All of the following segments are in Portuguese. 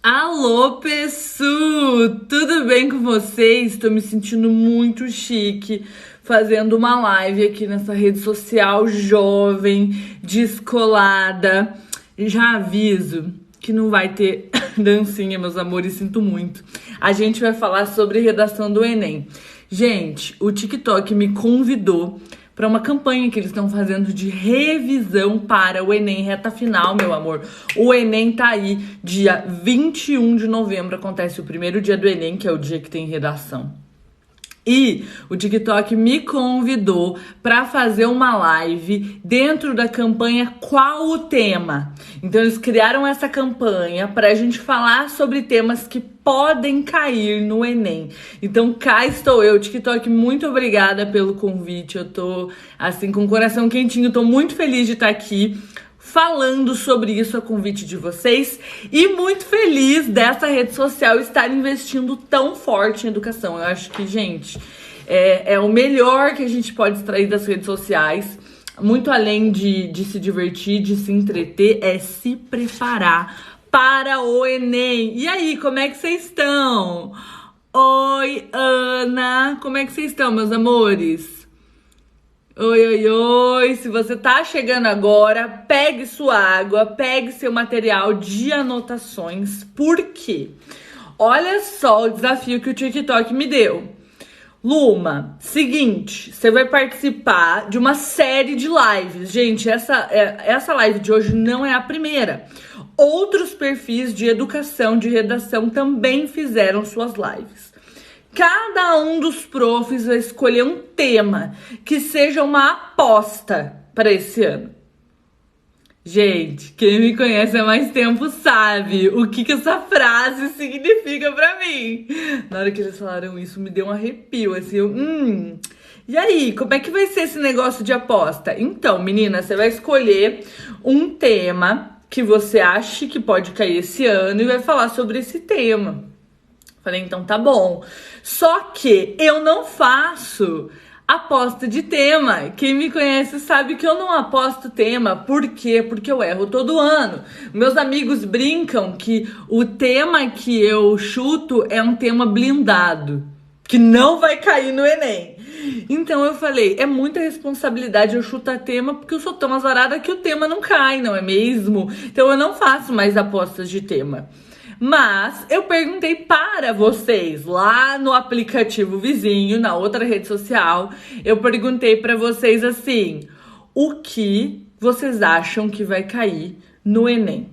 Alô, pessoal! Tudo bem com vocês? Estou me sentindo muito chique fazendo uma live aqui nessa rede social jovem, descolada. Já aviso que não vai ter dancinha, meus amores, sinto muito. A gente vai falar sobre redação do Enem. Gente, o TikTok me convidou para uma campanha que eles estão fazendo de revisão para o Enem reta final, meu amor. O Enem tá aí, dia 21 de novembro acontece o primeiro dia do Enem, que é o dia que tem redação. E o TikTok me convidou para fazer uma live dentro da campanha Qual o Tema? Então eles criaram essa campanha para a gente falar sobre temas que podem cair no Enem. Então cá estou eu, TikTok, muito obrigada pelo convite. Eu tô assim com o coração quentinho, tô muito feliz de estar aqui falando sobre isso a convite de vocês e muito feliz dessa rede social estar investindo tão forte em educação. Eu acho que, gente, é o melhor que a gente pode extrair das redes sociais, muito além de se divertir, de se entreter, é se preparar para o Enem. E aí, como é que vocês estão? Oi, Ana, como é que vocês estão, meus amores? Oi, oi, oi, se você tá chegando agora, pegue sua água, pegue seu material de anotações, por quê? Olha só o desafio que o TikTok me deu. Luma, seguinte, você vai participar de uma série de lives. Gente, essa live de hoje não é a primeira. Outros perfis de educação, de redação também fizeram suas lives. Cada um dos profs vai escolher um tema que seja uma aposta para esse ano. Gente, quem me conhece há mais tempo sabe o que essa frase significa para mim. Na hora que eles falaram isso, me deu um arrepio, assim, E aí, como é que vai ser esse negócio de aposta? Então, menina, você vai escolher um tema que você acha que pode cair esse ano e vai falar sobre esse tema. Falei, então tá bom. Só que eu não faço aposta de tema. Quem me conhece sabe que eu não aposto tema. Por quê? Porque eu erro todo ano. Meus amigos brincam que o tema que eu chuto é um tema blindado, que não vai cair no Enem. Então eu falei, é muita responsabilidade eu chutar tema, porque eu sou tão azarada que o tema não cai, não é mesmo? Então eu não faço mais apostas de tema. Mas eu perguntei para vocês lá no aplicativo vizinho, na outra rede social, eu perguntei para vocês assim, o que vocês acham que vai cair no Enem?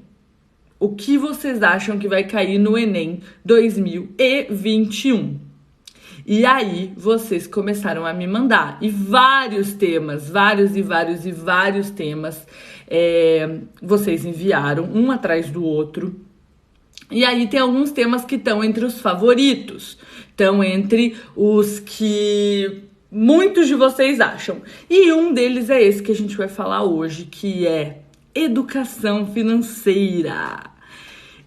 O que vocês acham que vai cair no Enem 2021? E aí vocês começaram a me mandar, e vários temas, vários temas, vocês enviaram um atrás do outro. E aí tem alguns temas que estão entre os favoritos, estão entre os que muitos de vocês acham. E um deles é esse que a gente vai falar hoje, que é educação financeira.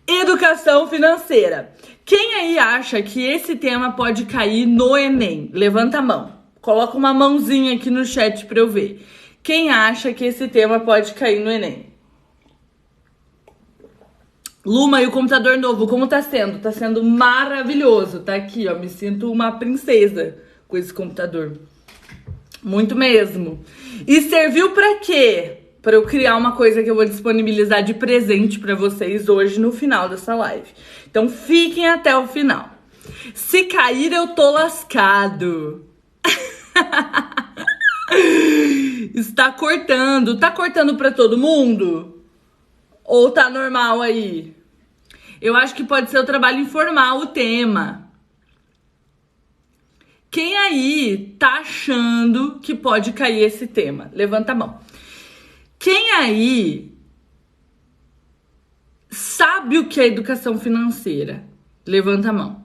Educação financeira. Quem aí acha que esse tema pode cair no Enem? Levanta a mão. Coloca uma mãozinha aqui no chat para eu ver. Quem acha que esse tema pode cair no Enem? Luma, e o computador novo, como tá sendo? Tá sendo maravilhoso. Tá aqui, ó, me sinto uma princesa com esse computador. Muito mesmo. E serviu pra quê? Pra eu criar uma coisa que eu vou disponibilizar de presente pra vocês hoje no final dessa live. Então fiquem até o final. Se cair, eu tô lascado. Está cortando. Tá cortando pra todo mundo? Ou tá normal aí? Eu acho que pode ser o trabalho informal o tema. Quem aí tá achando que pode cair esse tema? Levanta a mão. Quem aí sabe o que é educação financeira? Levanta a mão.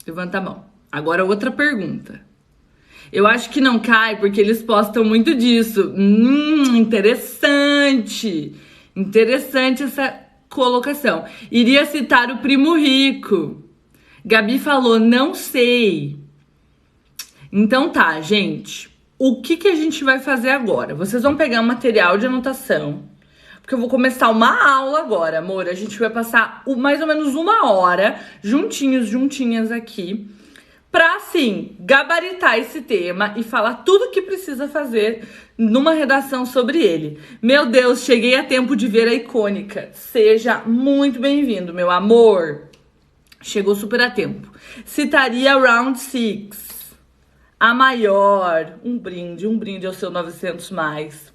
Levanta a mão. Agora outra pergunta. Eu acho que não cai porque eles postam muito disso. Interessante. Interessante essa colocação. Iria citar o Primo Rico. Gabi falou, não sei. Então tá, gente. O que a gente vai fazer agora? Vocês vão pegar um material de anotação. porque eu vou começar uma aula agora, amor. A gente vai passar mais ou menos 1 hora juntinhas aqui pra, assim, gabaritar esse tema e falar tudo o que precisa fazer numa redação sobre ele. Meu Deus, cheguei a tempo de ver a icônica. Seja muito bem-vindo, meu amor. Chegou super a tempo. Citaria Round 6. A maior. Um brinde ao seu 900 mais.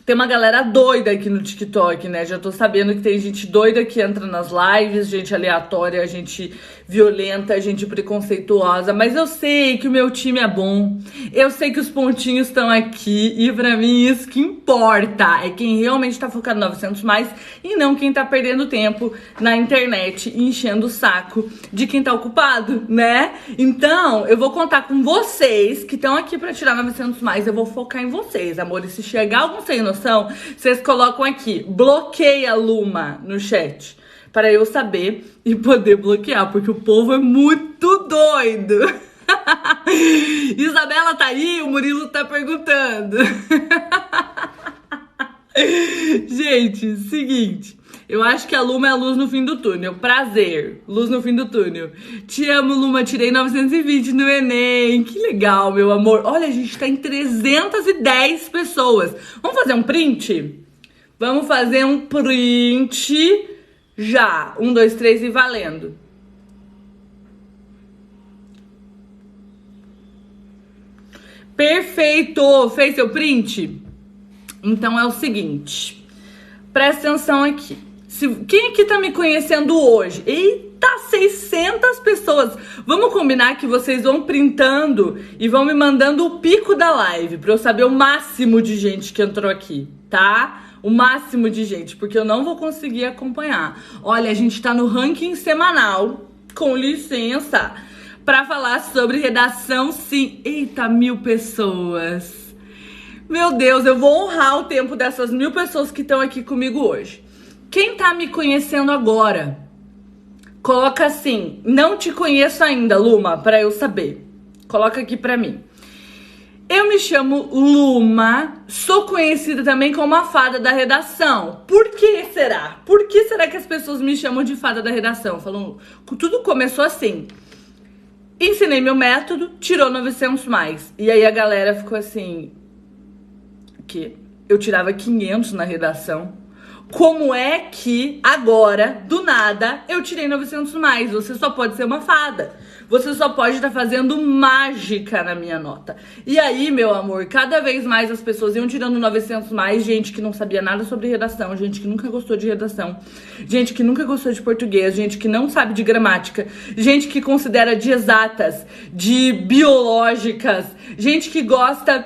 Tem uma galera doida aqui no TikTok, né? Já tô sabendo que tem gente doida que entra nas lives, gente aleatória, gente violenta, gente preconceituosa. Mas eu sei que o meu time é bom. Eu sei que os pontinhos estão aqui. E pra mim isso que importa. É quem realmente tá focado no 900 mais e não quem tá perdendo tempo na internet enchendo o saco de quem tá ocupado, né? Então, eu vou contar com vocês que estão aqui pra tirar 900 mais. Eu vou focar em vocês, amor. E se chegar algum sem noção, vocês colocam aqui, bloqueia Luma no chat, para eu saber e poder bloquear, porque o povo é muito doido. Isabela tá aí, o Murilo tá perguntando. Gente, seguinte, eu acho que a Luma é a luz no fim do túnel. Prazer, luz no fim do túnel. Te amo, Luma, tirei 920 no Enem. Que legal, meu amor. Olha, a gente tá em 310 pessoas. Vamos fazer um print? Vamos fazer um print já. 1, 2, 3 e valendo. Perfeito! Fez seu print? Então é o seguinte. Presta atenção aqui. Quem aqui tá me conhecendo hoje? Eita, 600 pessoas. Vamos combinar que vocês vão printando e vão me mandando o pico da live pra eu saber o máximo de gente que entrou aqui, tá? O máximo de gente, porque eu não vou conseguir acompanhar. Olha, a gente tá no ranking semanal, com licença, pra falar sobre redação, sim. Eita, 1000 pessoas. Meu Deus, eu vou honrar o tempo dessas 1000 pessoas que estão aqui comigo hoje. Quem tá me conhecendo agora? Coloca assim, não te conheço ainda, Luma, pra eu saber. Coloca aqui pra mim. Eu me chamo Luma, sou conhecida também como a fada da redação. Por que será? Por que será que as pessoas me chamam de fada da redação? Falam, tudo começou assim. Ensinei meu método, tirou 900 mais. E aí a galera ficou assim... que eu tirava 500 na redação. Como é que agora, do nada, eu tirei 900 mais? Você só pode ser uma fada. Você só pode estar fazendo mágica na minha nota. E aí, meu amor, cada vez mais as pessoas iam tirando 900 mais. Gente que não sabia nada sobre redação, gente que nunca gostou de redação, gente que nunca gostou de português, gente que não sabe de gramática, gente que considera de exatas, de biológicas, gente que gosta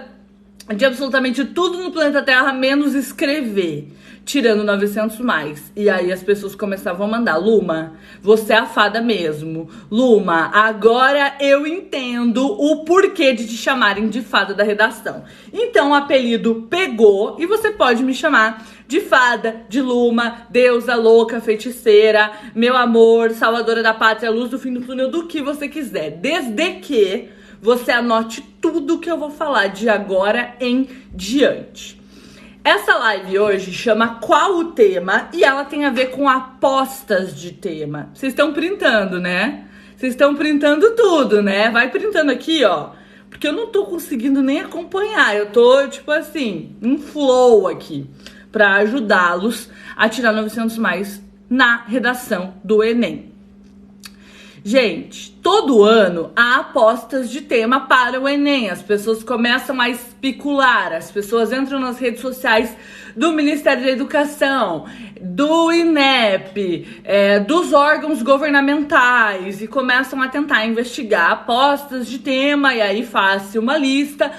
de absolutamente tudo no planeta Terra, menos escrever, tirando 900 mais. E aí as pessoas começavam a mandar, Luma, você é a fada mesmo. Luma, agora eu entendo o porquê de te chamarem de fada da redação. Então o apelido pegou e você pode me chamar de fada, de Luma, deusa, louca, feiticeira, meu amor, salvadora da pátria, luz do fim do túnel, do que você quiser. Desde que você anote tudo que eu vou falar de agora em diante. Essa live hoje chama Qual o Tema? E ela tem a ver com apostas de tema. Vocês estão printando, né? Vocês estão printando tudo, né? Vai printando aqui, ó. Porque eu não tô conseguindo nem acompanhar. Eu tô, tipo assim, um flow aqui. Pra ajudá-los a tirar 900 mais na redação do Enem. Gente, todo ano há apostas de tema para o Enem. As pessoas começam a especular, as pessoas entram nas redes sociais do Ministério da Educação, do INEP, dos órgãos governamentais e começam a tentar investigar apostas de tema e aí faz uma lista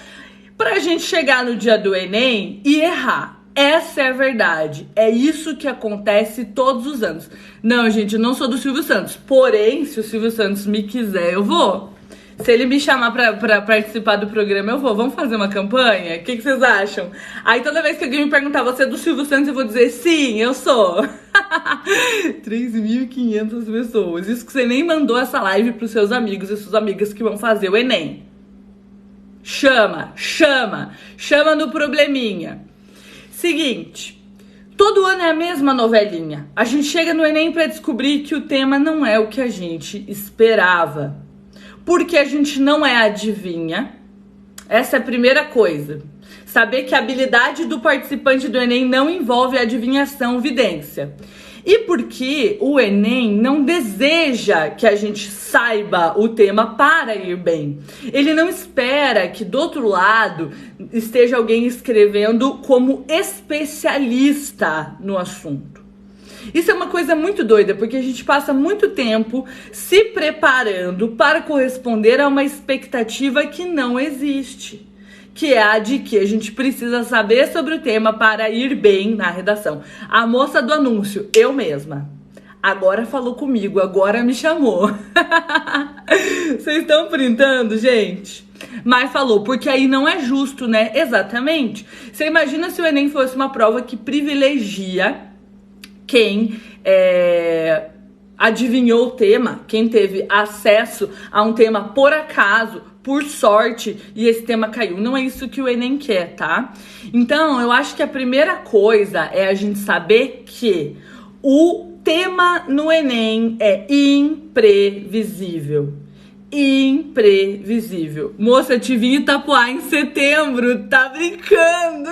pra gente chegar no dia do Enem e errar. Essa é a verdade. É isso que acontece todos os anos. Não, gente, eu não sou do Silvio Santos. Porém, se o Silvio Santos me quiser, eu vou. Se ele me chamar pra participar do programa, eu vou. Vamos fazer uma campanha? O que vocês acham? Aí toda vez que alguém me perguntar, você é do Silvio Santos, eu vou dizer, sim, eu sou. 3.500 pessoas. Isso que você nem mandou essa live pros seus amigos e suas amigas que vão fazer o Enem. Chama no probleminha. Seguinte, todo ano é a mesma novelinha. A gente chega no Enem para descobrir que o tema não é o que a gente esperava. Porque a gente não é adivinha. Essa é a primeira coisa. Saber que a habilidade do participante do Enem não envolve adivinhação, vidência. E porque o Enem não deseja que a gente saiba o tema para ir bem. Ele não espera que do outro lado esteja alguém escrevendo como especialista no assunto. Isso é uma coisa muito doida, porque a gente passa muito tempo se preparando para corresponder a uma expectativa que não existe. Que é a de que a gente precisa saber sobre o tema para ir bem na redação. A moça do anúncio, eu mesma. Agora falou comigo, agora me chamou. Vocês estão printando, gente? Mas falou, porque aí não é justo, né? Exatamente. Você imagina se o Enem fosse uma prova que privilegia quem adivinhou o tema, quem teve acesso a um tema por acaso, por sorte, e esse tema caiu. Não é isso que o Enem quer, tá? Então, eu acho que a primeira coisa é a gente saber que o tema no Enem é imprevisível. Imprevisível. Moça, eu te vi em Itapuá em setembro, tá brincando?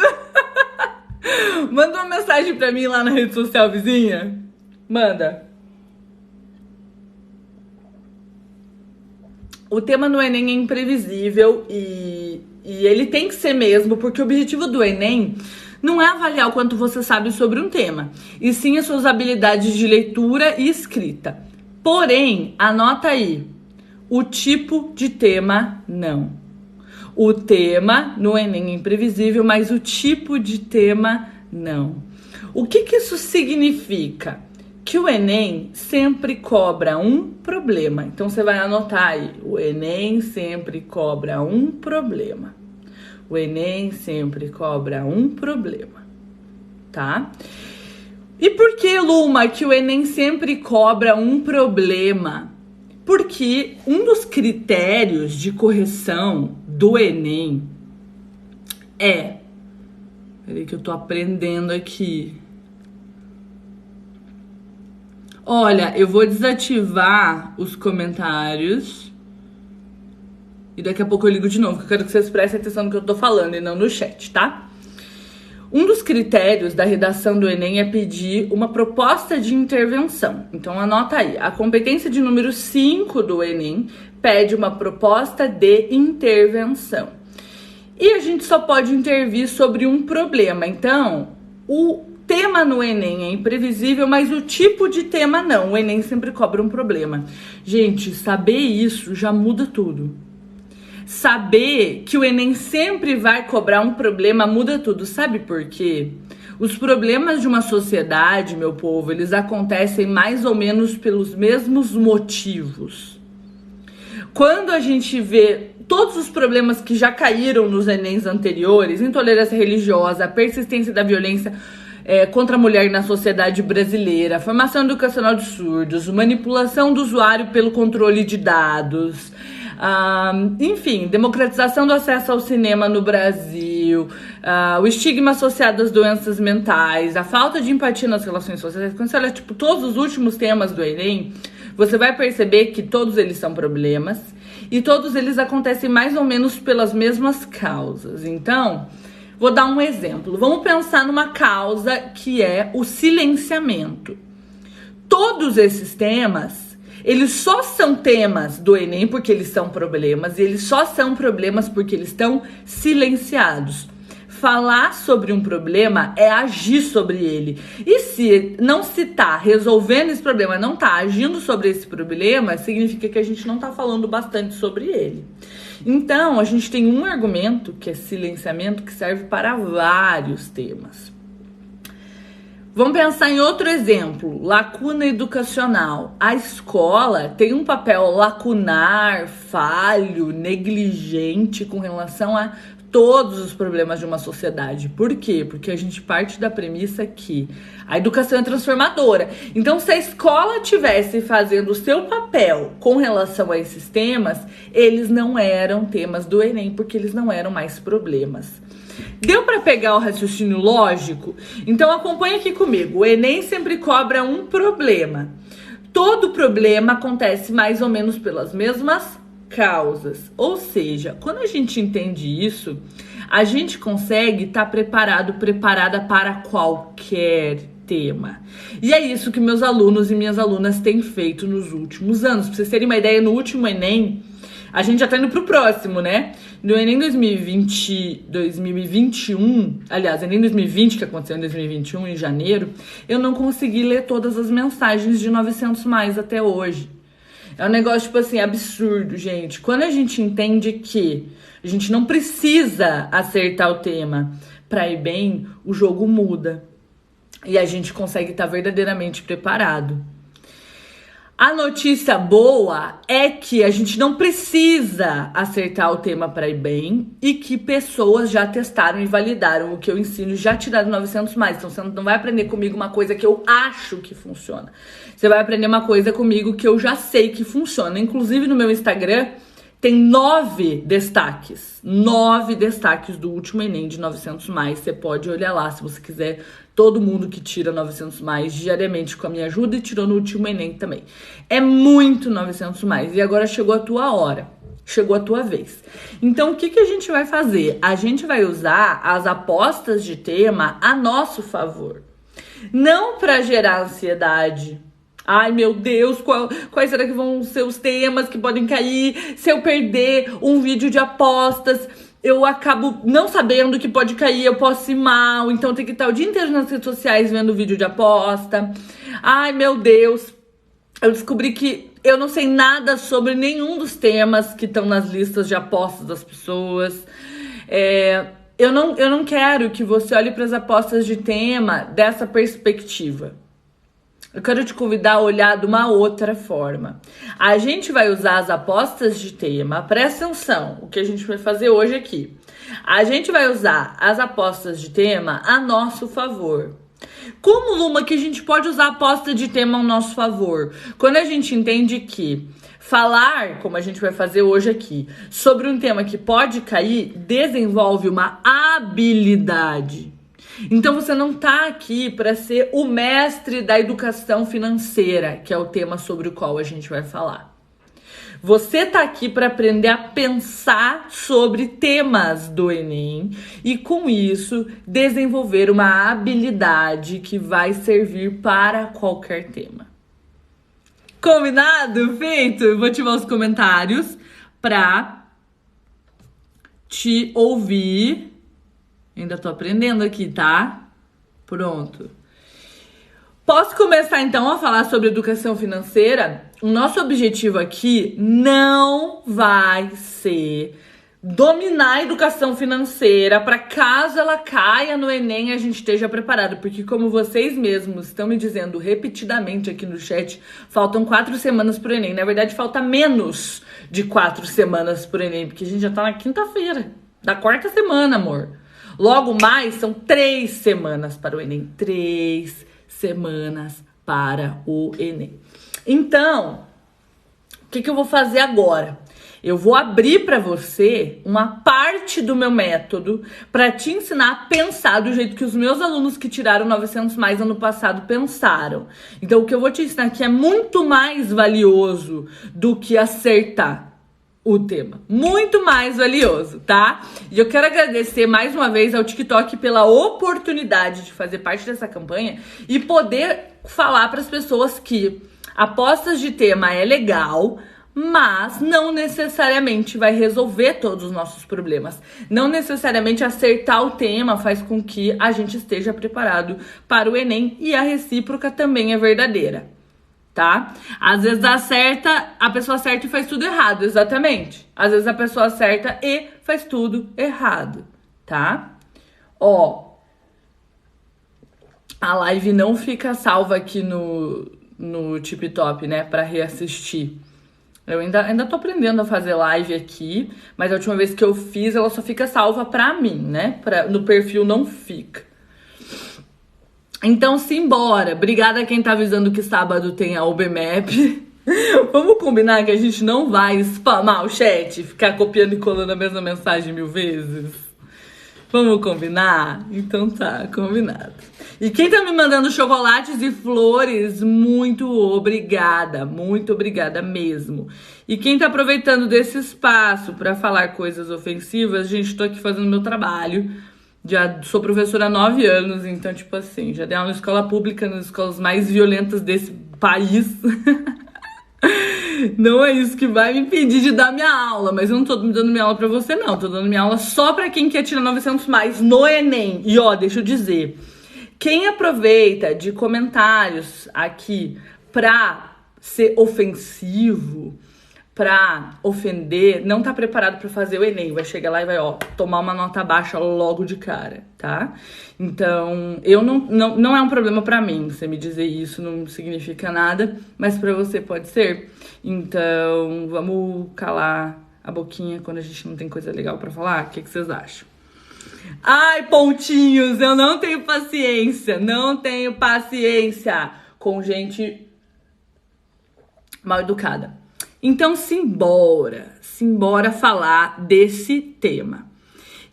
Manda uma mensagem pra mim lá na rede social vizinha. Manda. O tema no Enem é imprevisível e ele tem que ser mesmo, porque o objetivo do Enem não é avaliar o quanto você sabe sobre um tema, e sim as suas habilidades de leitura e escrita. Porém, anota aí, o tipo de tema não. O tema no Enem é imprevisível, mas o tipo de tema não. O que isso significa? Que o Enem sempre cobra um problema. Então, você vai anotar aí. O Enem sempre cobra um problema. O Enem sempre cobra um problema. Tá? E por que, Luma, que o Enem sempre cobra um problema? Porque um dos critérios de correção do Enem é... Peraí que eu tô aprendendo aqui. Olha, eu vou desativar os comentários e daqui a pouco eu ligo de novo, porque eu quero que vocês prestem atenção no que eu tô falando e não no chat, tá? Um dos critérios da redação do Enem é pedir uma proposta de intervenção. Então, anota aí. A competência de número 5 do Enem pede uma proposta de intervenção. E a gente só pode intervir sobre um problema. Então, o tema no Enem é imprevisível, mas o tipo de tema não. O Enem sempre cobra um problema. Gente, saber isso já muda tudo. Saber que o Enem sempre vai cobrar um problema muda tudo. Sabe por quê? Os problemas de uma sociedade, meu povo, eles acontecem mais ou menos pelos mesmos motivos. Quando a gente vê todos os problemas que já caíram nos Enems anteriores, intolerância religiosa, persistência da violência contra a mulher na sociedade brasileira, formação educacional de surdos, manipulação do usuário pelo controle de dados, enfim, democratização do acesso ao cinema no Brasil, o estigma associado às doenças mentais, a falta de empatia nas relações sociais. Quando você olha, todos os últimos temas do Enem, você vai perceber que todos eles são problemas e todos eles acontecem mais ou menos pelas mesmas causas. Então, vou dar um exemplo. Vamos pensar numa causa que é o silenciamento. Todos esses temas, eles só são temas do Enem porque eles são problemas, e eles só são problemas porque eles estão silenciados. Falar sobre um problema é agir sobre ele. E se não se tá resolvendo esse problema, não tá agindo sobre esse problema, significa que a gente não tá falando bastante sobre ele. Então, a gente tem um argumento, que é silenciamento, que serve para vários temas. Vamos pensar em outro exemplo, lacuna educacional. A escola tem um papel lacunar, falho, negligente com relação a todos os problemas de uma sociedade. Por quê? Porque a gente parte da premissa que a educação é transformadora. Então, se a escola tivesse fazendo o seu papel com relação a esses temas, eles não eram temas do Enem, porque eles não eram mais problemas. Deu para pegar o raciocínio lógico? Então acompanha aqui comigo. O Enem sempre cobra um problema. Todo problema acontece mais ou menos pelas mesmas causas. Ou seja, quando a gente entende isso, a gente consegue estar preparada para qualquer tema. E é isso que meus alunos e minhas alunas têm feito nos últimos anos. Pra vocês terem uma ideia, no último Enem, a gente já tá indo pro próximo, né? No Enem 2021, aliás, Enem 2020, que aconteceu em 2021, em janeiro, eu não consegui ler todas as mensagens de 900 mais até hoje. É um negócio, tipo assim, absurdo, gente. Quando a gente entende que a gente não precisa acertar o tema pra ir bem, o jogo muda. E a gente consegue estar verdadeiramente preparado. A notícia boa é que a gente não precisa acertar o tema para ir bem e que pessoas já testaram e validaram o que eu ensino e já tiraram 900 mais. Então você não vai aprender comigo uma coisa que eu acho que funciona. Você vai aprender uma coisa comigo que eu já sei que funciona. Inclusive no meu Instagram tem 9 destaques do último Enem de 900 mais. Você pode olhar lá se você quiser. Todo mundo que tira 900 mais diariamente com a minha ajuda e tirou no último Enem também. É muito 900 mais. E agora chegou a tua hora. Chegou a tua vez. Então, o que a gente vai fazer? A gente vai usar as apostas de tema a nosso favor. Não para gerar ansiedade. Ai, meu Deus, quais será que vão ser os temas que podem cair? Se eu perder um vídeo de apostas, eu acabo não sabendo que pode cair, eu posso ir mal, então tem que estar o dia inteiro nas redes sociais vendo vídeo de aposta. Ai, meu Deus, eu descobri que eu não sei nada sobre nenhum dos temas que estão nas listas de apostas das pessoas. Eu não quero que você olhe para as apostas de tema dessa perspectiva. Eu quero te convidar a olhar de uma outra forma. A gente vai usar as apostas de tema, presta atenção, o que a gente vai fazer hoje aqui. A gente vai usar as apostas de tema a nosso favor. Como, Luma, que a gente pode usar a aposta de tema ao nosso favor? Quando a gente entende que falar, como a gente vai fazer hoje aqui, sobre um tema que pode cair, desenvolve uma habilidade. Então você não tá aqui para ser o mestre da educação financeira, que é o tema sobre o qual a gente vai falar. Você tá aqui para aprender a pensar sobre temas do Enem e com isso desenvolver uma habilidade que vai servir para qualquer tema. Combinado? Feito? Eu vou ativar os comentários para te ouvir. Ainda tô aprendendo aqui, tá? Pronto. Posso começar então a falar sobre educação financeira? O nosso objetivo aqui não vai ser dominar a educação financeira para caso ela caia no Enem a gente esteja preparado, porque como vocês mesmos estão me dizendo repetidamente aqui no chat, faltam 4 semanas pro Enem. Na verdade, falta menos de 4 semanas pro Enem, porque a gente já tá na quinta-feira da 4ª semana, amor. Logo mais, são 3 semanas para o Enem. 3 semanas para o Enem. Então, o que eu vou fazer agora? Eu vou abrir para você uma parte do meu método para te ensinar a pensar do jeito que os meus alunos que tiraram 900 mais ano passado pensaram. Então, o que eu vou te ensinar aqui é muito mais valioso do que acertar o tema. Muito mais valioso, tá? E eu quero agradecer mais uma vez ao TikTok pela oportunidade de fazer parte dessa campanha e poder falar para as pessoas que apostas de tema é legal, mas não necessariamente vai resolver todos os nossos problemas. Não necessariamente acertar o tema faz com que a gente esteja preparado para o Enem e a recíproca também é verdadeira. Tá? Às vezes a pessoa acerta e faz tudo errado, exatamente. Às vezes a pessoa acerta e faz tudo errado, tá? Ó, a live não fica salva aqui no TikTok, né, pra reassistir. Eu ainda tô aprendendo a fazer live aqui, mas a última vez que eu fiz, ela só fica salva pra mim, né? No perfil não fica. Então, simbora. Obrigada a quem tá avisando que sábado tem a UBMAP. Vamos combinar que a gente não vai spamar o chat, ficar copiando e colando a mesma mensagem 1000 vezes? Vamos combinar? Então tá, combinado. E quem tá me mandando chocolates e flores, muito obrigada mesmo. E quem tá aproveitando desse espaço pra falar coisas ofensivas, gente, tô aqui fazendo meu trabalho. Já sou professora há 9 anos, então, tipo assim, já dei aula em escola pública, nas escolas mais violentas desse país. Não é isso que vai me impedir de dar minha aula, mas eu não tô dando minha aula pra você, não. Tô dando minha aula só pra quem quer tirar 900 mais no Enem. E ó, deixa eu dizer, quem aproveita de comentários aqui pra ser ofensivo, pra ofender, não tá preparado pra fazer o Enem. Vai chegar lá e vai, ó, tomar uma nota baixa logo de cara, tá? Então, não é um problema pra mim. Você me dizer isso não significa nada, mas pra você pode ser. Então, vamos calar a boquinha quando a gente não tem coisa legal pra falar? O que vocês acham? Ai, pontinhos, eu não tenho paciência com gente mal educada. Então, simbora falar desse tema.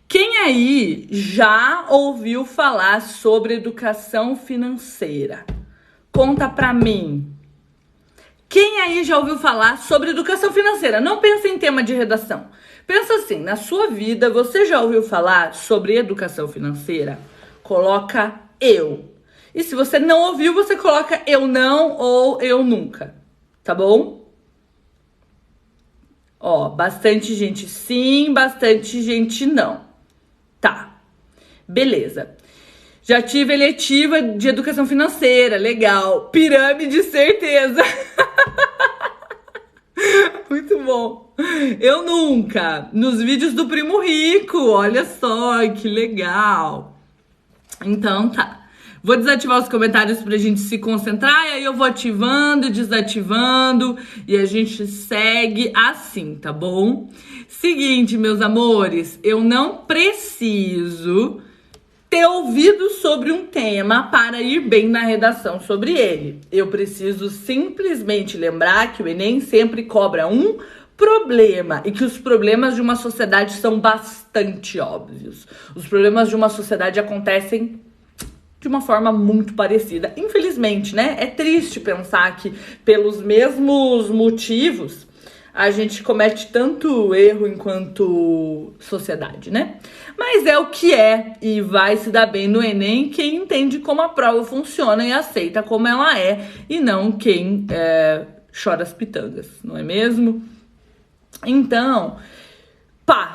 Quem aí já ouviu falar sobre educação financeira? Conta pra mim. Quem aí já ouviu falar sobre educação financeira? Não pensa em tema de redação. Pensa assim, na sua vida, você já ouviu falar sobre educação financeira? Coloca eu. E se você não ouviu, você coloca eu não ou eu nunca. Tá bom? Ó, bastante gente sim, bastante gente não. Tá, beleza. Já tive eletiva de educação financeira, legal. Pirâmide, certeza. Muito bom. Eu nunca. Nos vídeos do Primo Rico, olha só, que legal. Então tá. Vou desativar os comentários pra gente se concentrar e aí eu vou ativando e desativando e a gente segue assim, tá bom? Seguinte, meus amores, eu não preciso ter ouvido sobre um tema para ir bem na redação sobre ele. Eu preciso simplesmente lembrar que o Enem sempre cobra um problema e que os problemas de uma sociedade são bastante óbvios. Os problemas de uma sociedade acontecem de uma forma muito parecida. Infelizmente, né? É triste pensar que pelos mesmos motivos a gente comete tanto erro enquanto sociedade, né? Mas é o que é e vai se dar bem no Enem quem entende como a prova funciona e aceita como ela é e não quem chora as pitangas, não é mesmo? Então,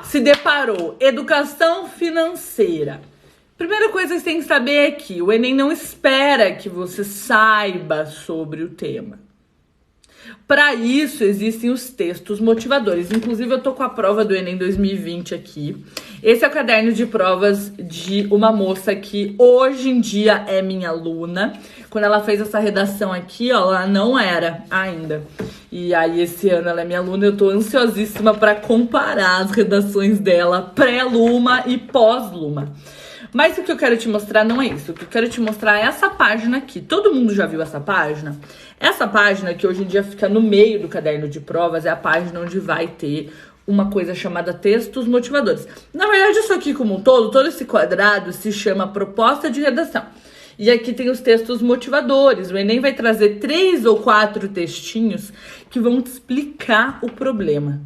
se deparou, educação financeira. Primeira coisa que você tem que saber é que o Enem não espera que você saiba sobre o tema. Para isso, existem os textos motivadores. Inclusive, eu tô com a prova do Enem 2020 aqui. Esse é o caderno de provas de uma moça que hoje em dia é minha aluna. Quando ela fez essa redação aqui, ó, ela não era ainda. E aí, esse ano ela é minha aluna. Eu tô ansiosíssima para comparar as redações dela pré-Luma e pós-Luma. Mas o que eu quero te mostrar não é isso. O que eu quero te mostrar é essa página aqui. Todo mundo já viu essa página? Essa página que hoje em dia fica no meio do caderno de provas é a página onde vai ter uma coisa chamada textos motivadores. Na verdade, isso aqui como um todo esse quadrado se chama proposta de redação. E aqui tem os textos motivadores. O Enem vai trazer 3 ou 4 textinhos que vão te explicar o problema.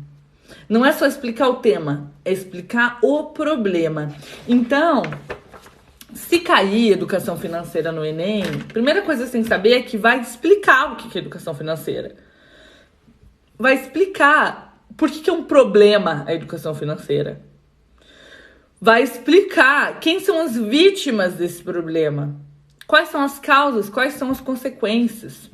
Não é só explicar o tema, é explicar o problema. Então, se cair educação financeira no Enem, a primeira coisa que você tem que saber é que vai explicar o que é educação financeira. Vai explicar por que é um problema a educação financeira. Vai explicar quem são as vítimas desse problema. Quais são as causas, quais são as consequências.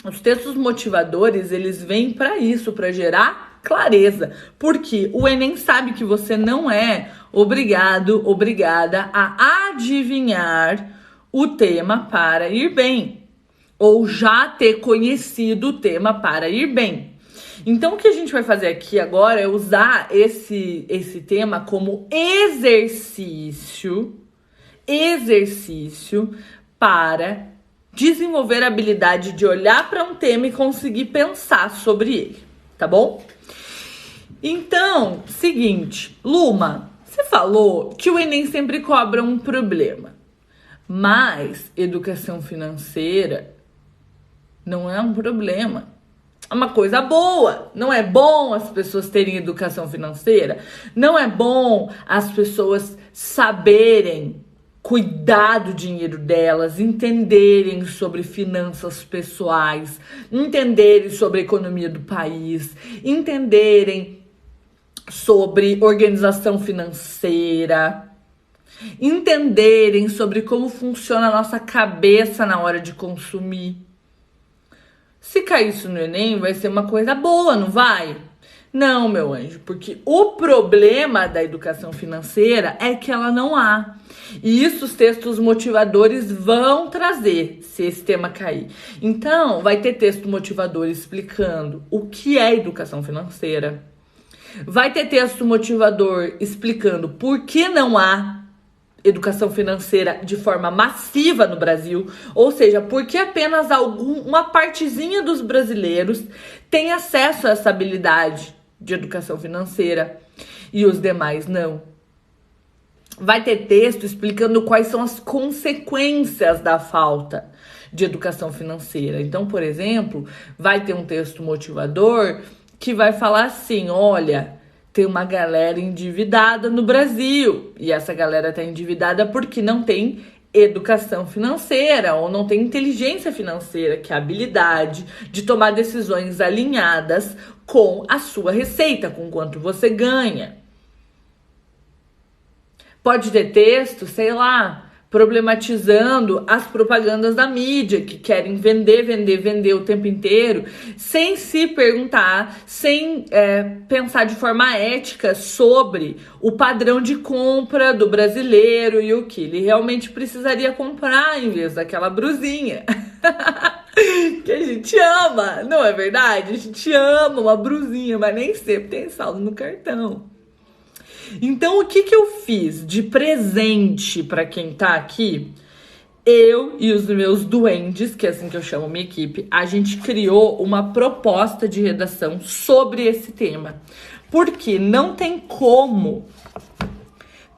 Os textos motivadores, eles vêm para isso, para gerar clareza, porque o Enem sabe que você não é obrigada a adivinhar o tema para ir bem, ou já ter conhecido o tema para ir bem. Então, o que a gente vai fazer aqui agora é usar esse tema como exercício para desenvolver a habilidade de olhar para um tema e conseguir pensar sobre ele, tá bom? Então, seguinte, Luma, Você falou que o Enem sempre cobra um problema, mas educação financeira não é um problema. É uma coisa boa. Não é bom as pessoas terem educação financeira? Não é bom as pessoas saberem cuidar do dinheiro delas, entenderem sobre finanças pessoais, entenderem sobre a economia do país, entenderem sobre organização financeira, entenderem sobre como funciona a nossa cabeça na hora de consumir. Se cair isso no Enem, vai ser uma coisa boa, não vai? Não, meu anjo, porque o problema da educação financeira é que ela não há. E isso os textos motivadores vão trazer, se esse tema cair. Então, vai ter texto motivador explicando o que é educação financeira. Vai ter texto motivador explicando por que não há educação financeira de forma massiva no Brasil, ou seja, porque apenas uma partezinha dos brasileiros tem acesso a essa habilidade de educação financeira e os demais não. Vai ter texto explicando quais são as consequências da falta de educação financeira. Então, por exemplo, vai ter um texto motivador que vai falar assim, olha, tem uma galera endividada no Brasil e essa galera tá endividada porque não tem educação financeira ou não tem inteligência financeira, que é a habilidade de tomar decisões alinhadas com a sua receita, com quanto você ganha. Pode ter texto, sei lá, problematizando as propagandas da mídia, que querem vender o tempo inteiro, sem se perguntar, sem pensar de forma ética sobre o padrão de compra do brasileiro e o que ele realmente precisaria comprar em vez daquela brusinha. Que a gente ama, não é verdade? A gente ama uma brusinha, mas nem sempre tem saldo no cartão. Então, o que eu fiz de presente para quem tá aqui? Eu e os meus duendes, que é assim que eu chamo minha equipe, a gente criou uma proposta de redação sobre esse tema. Porque não tem como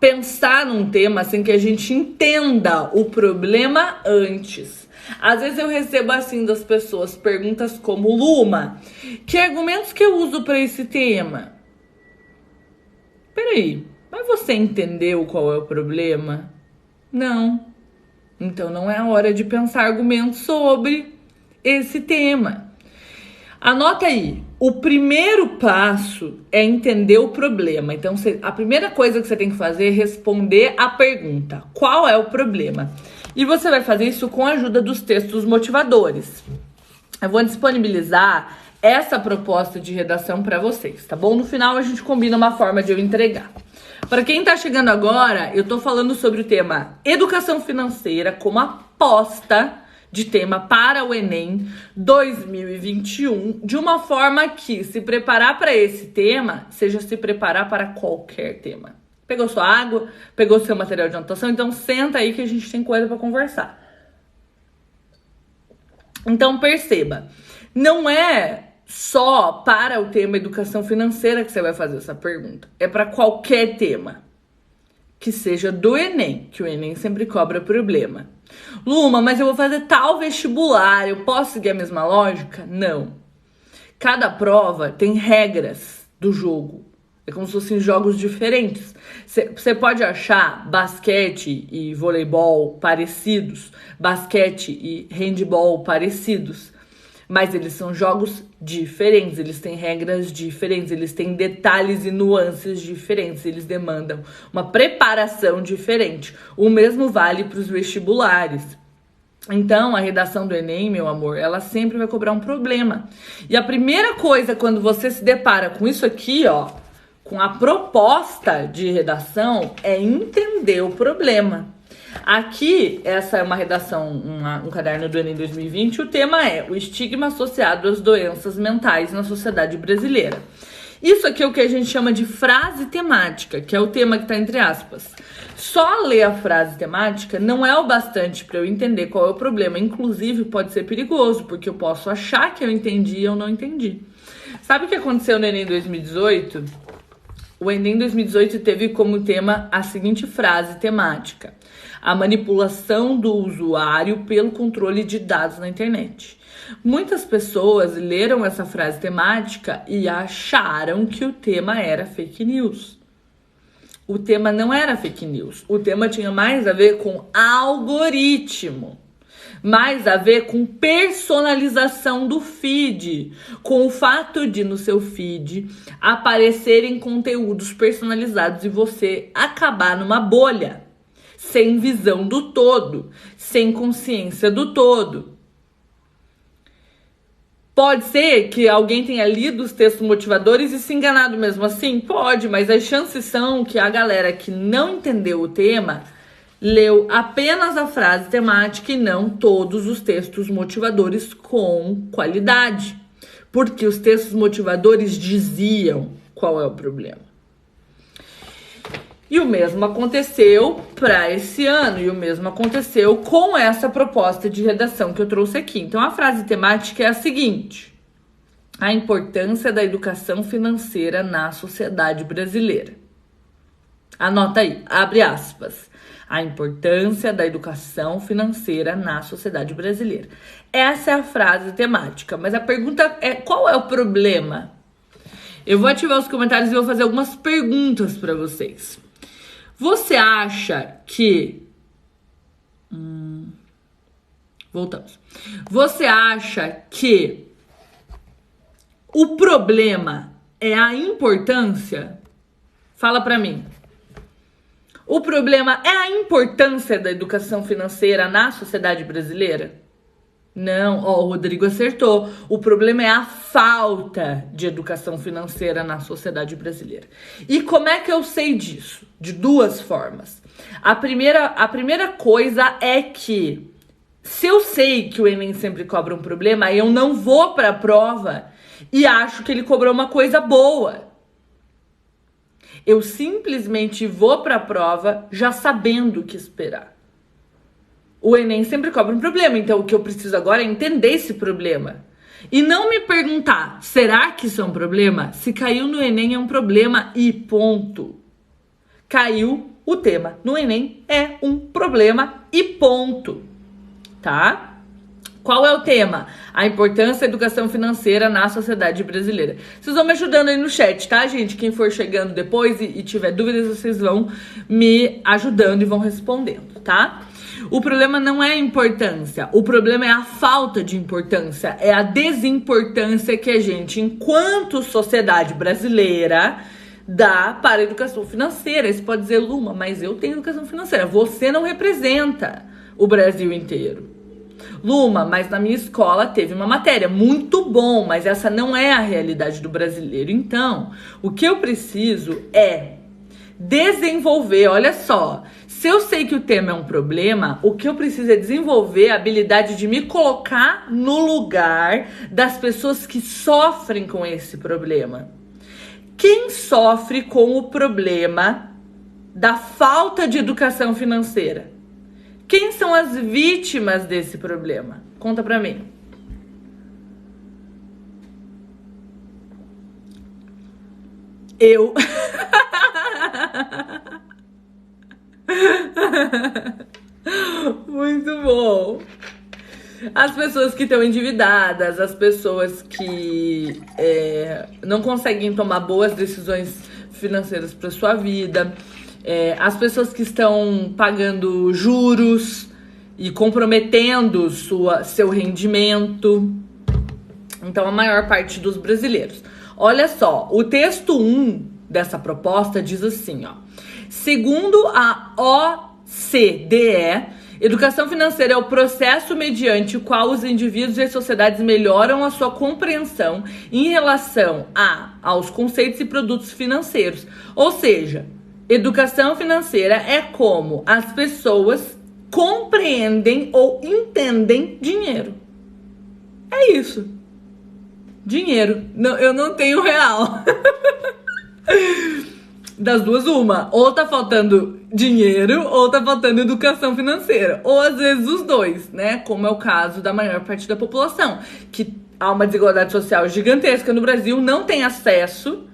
pensar num tema sem que a gente entenda o problema antes. Às vezes eu recebo assim das pessoas perguntas como: Luma, que argumentos que eu uso para esse tema? Peraí, mas você entendeu qual é o problema? Não. Então não é a hora de pensar argumentos sobre esse tema. Anota aí, o primeiro passo é entender o problema. Então a primeira coisa que você tem que fazer é responder a pergunta: qual é o problema? E você vai fazer isso com a ajuda dos textos motivadores. Eu vou disponibilizar essa proposta de redação para vocês, tá bom? No final a gente combina uma forma de eu entregar. Para quem tá chegando agora, eu tô falando sobre o tema educação financeira como aposta de tema para o Enem 2021, de uma forma que se preparar para esse tema seja se preparar para qualquer tema. Pegou sua água, pegou seu material de anotação, então senta aí que a gente tem coisa para conversar. Então perceba, não é só para o tema educação financeira que você vai fazer essa pergunta. É para qualquer tema que seja do Enem, que o Enem sempre cobra problema. Luma, mas eu vou fazer tal vestibular, eu posso seguir a mesma lógica? Não. Cada prova tem regras do jogo. É como se fossem jogos diferentes. Você pode achar basquete e voleibol parecidos, basquete e handball parecidos, mas eles são jogos diferentes, eles têm regras diferentes, eles têm detalhes e nuances diferentes, eles demandam uma preparação diferente. O mesmo vale para os vestibulares. Então, a redação do Enem, meu amor, ela sempre vai cobrar um problema. E a primeira coisa, quando você se depara com isso aqui, ó, com a proposta de redação, é entender o problema. Aqui, essa é uma redação, um caderno do Enem 2020, o tema é o estigma associado às doenças mentais na sociedade brasileira. Isso aqui é o que a gente chama de frase temática, que é o tema que está entre aspas. Só ler a frase temática não é o bastante para eu entender qual é o problema. Inclusive, pode ser perigoso, porque eu posso achar que eu entendi e eu não entendi. Sabe o que aconteceu no Enem 2018? O Enem 2018 teve como tema a seguinte frase temática: a manipulação do usuário pelo controle de dados na internet. Muitas pessoas leram essa frase temática e acharam que o tema era fake news. O tema não era fake news. O tema tinha mais a ver com algoritmo, mais a ver com personalização do feed, com o fato de no seu feed aparecerem conteúdos personalizados e você acabar numa bolha, sem visão do todo, sem consciência do todo. Pode ser que alguém tenha lido os textos motivadores e se enganado mesmo assim? Pode, mas as chances são que a galera que não entendeu o tema leu apenas a frase temática e não todos os textos motivadores com qualidade. Porque os textos motivadores diziam qual é o problema. E o mesmo aconteceu para esse ano, e o mesmo aconteceu com essa proposta de redação que eu trouxe aqui. Então, a frase temática é a seguinte: a importância da educação financeira na sociedade brasileira. Anota aí, abre aspas. A importância da educação financeira na sociedade brasileira. Essa é a frase temática, mas a pergunta é: qual é o problema? Eu vou ativar os comentários e vou fazer algumas perguntas para vocês. Você acha que... Voltamos. Você acha que o problema é a importância? Fala pra mim. O problema é a importância da educação financeira na sociedade brasileira? Não, o Rodrigo acertou. O problema é a falta de educação financeira na sociedade brasileira. E como é que eu sei disso? De duas formas. A primeira coisa é que, se eu sei que o Enem sempre cobra um problema, eu não vou para a prova e acho que ele cobrou uma coisa boa. Eu simplesmente vou para a prova já sabendo o que esperar. O Enem sempre cobra um problema, então o que eu preciso agora é entender esse problema. E não me perguntar, será que isso é um problema? Se caiu no Enem é um problema e ponto. Caiu o tema no Enem é um problema e ponto. Tá? Qual é o tema? A importância da educação financeira na sociedade brasileira. Vocês vão me ajudando aí no chat, tá, gente? Quem for chegando depois e tiver dúvidas, vocês vão me ajudando e vão respondendo, tá? O problema não é a importância, o problema é a falta de importância, é a desimportância que a gente, enquanto sociedade brasileira, dá para a educação financeira. Você pode dizer, Luma, mas eu tenho educação financeira. Você não representa o Brasil inteiro. Luma, mas na minha escola teve uma matéria, muito bom, mas essa não é a realidade do brasileiro. Então, o que eu preciso é desenvolver, olha só, se eu sei que o tema é um problema, o que eu preciso é desenvolver a habilidade de me colocar no lugar das pessoas que sofrem com esse problema. Quem sofre com o problema da falta de educação financeira? Quem são as vítimas desse problema? Conta pra mim. Eu. Muito bom. As pessoas que estão endividadas, as pessoas que não conseguem tomar boas decisões financeiras para sua vida, as pessoas que estão pagando juros e comprometendo seu rendimento. Então, a maior parte dos brasileiros. Olha só, o texto 1 dessa proposta diz assim, ó. Segundo a OCDE, educação financeira é o processo mediante o qual os indivíduos e as sociedades melhoram a sua compreensão em relação aos conceitos e produtos financeiros. Ou seja, educação financeira é como as pessoas compreendem ou entendem dinheiro. É isso. Dinheiro. Não, eu não tenho real. Das duas, uma. Ou tá faltando dinheiro, ou tá faltando educação financeira. Ou às vezes os dois, né? Como é o caso da maior parte da população. Que há uma desigualdade social gigantesca no Brasil, não tem acesso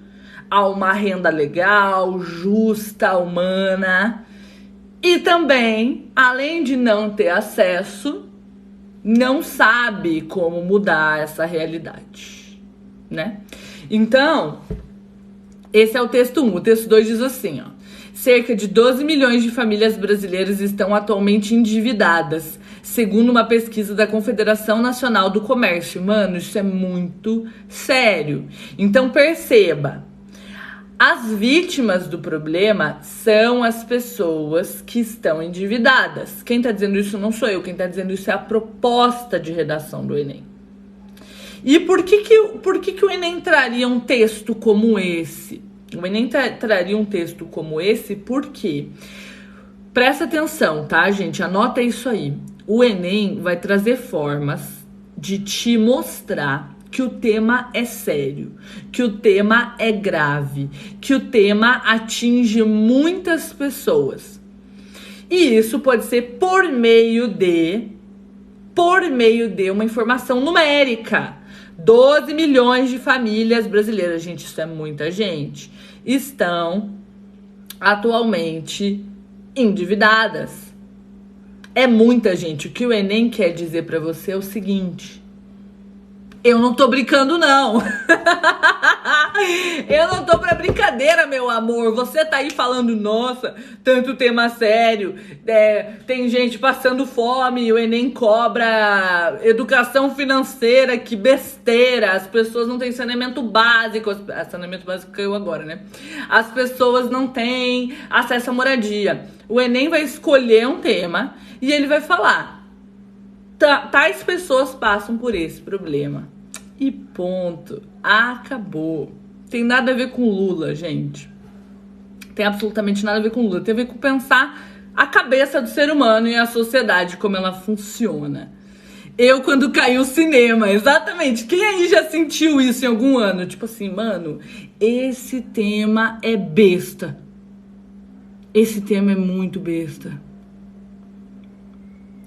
a uma renda legal, justa, humana. E também, além de não ter acesso, não sabe como mudar essa realidade, né? Então, esse é o texto 1. O texto 2 diz assim, ó. Cerca de 12 milhões de famílias brasileiras estão atualmente endividadas, segundo uma pesquisa da Confederação Nacional do Comércio. Mano, isso é muito sério. Então, perceba. As vítimas do problema são as pessoas que estão endividadas. Quem está dizendo isso não sou eu, quem está dizendo isso é a proposta de redação do Enem. E por que o Enem traria um texto como esse? O Enem traria um texto como esse porque, presta atenção, tá, gente? Anota isso aí. O Enem vai trazer formas de te mostrar que o tema é sério, que o tema é grave, que o tema atinge muitas pessoas. E isso pode ser por meio de uma informação numérica. 12 milhões de famílias brasileiras, gente, isso é muita gente, estão atualmente endividadas. É muita gente. O que o Enem quer dizer pra você é o seguinte: eu não tô brincando, não. Eu não tô pra brincadeira, meu amor. Você tá aí falando, nossa, tanto tema sério. Tem gente passando fome, o Enem cobra educação financeira, que besteira. As pessoas não têm saneamento básico. Saneamento básico caiu agora, né? As pessoas não têm acesso à moradia. O Enem vai escolher um tema e ele vai falar: tais pessoas passam por esse problema. E ponto. Acabou. Tem nada a ver com Lula, gente. Tem absolutamente nada a ver com Lula. Tem a ver com pensar a cabeça do ser humano e a sociedade, como ela funciona. Eu, quando caiu o cinema, exatamente. Quem aí já sentiu isso em algum ano? Tipo assim, mano, esse tema é besta. Esse tema é muito besta.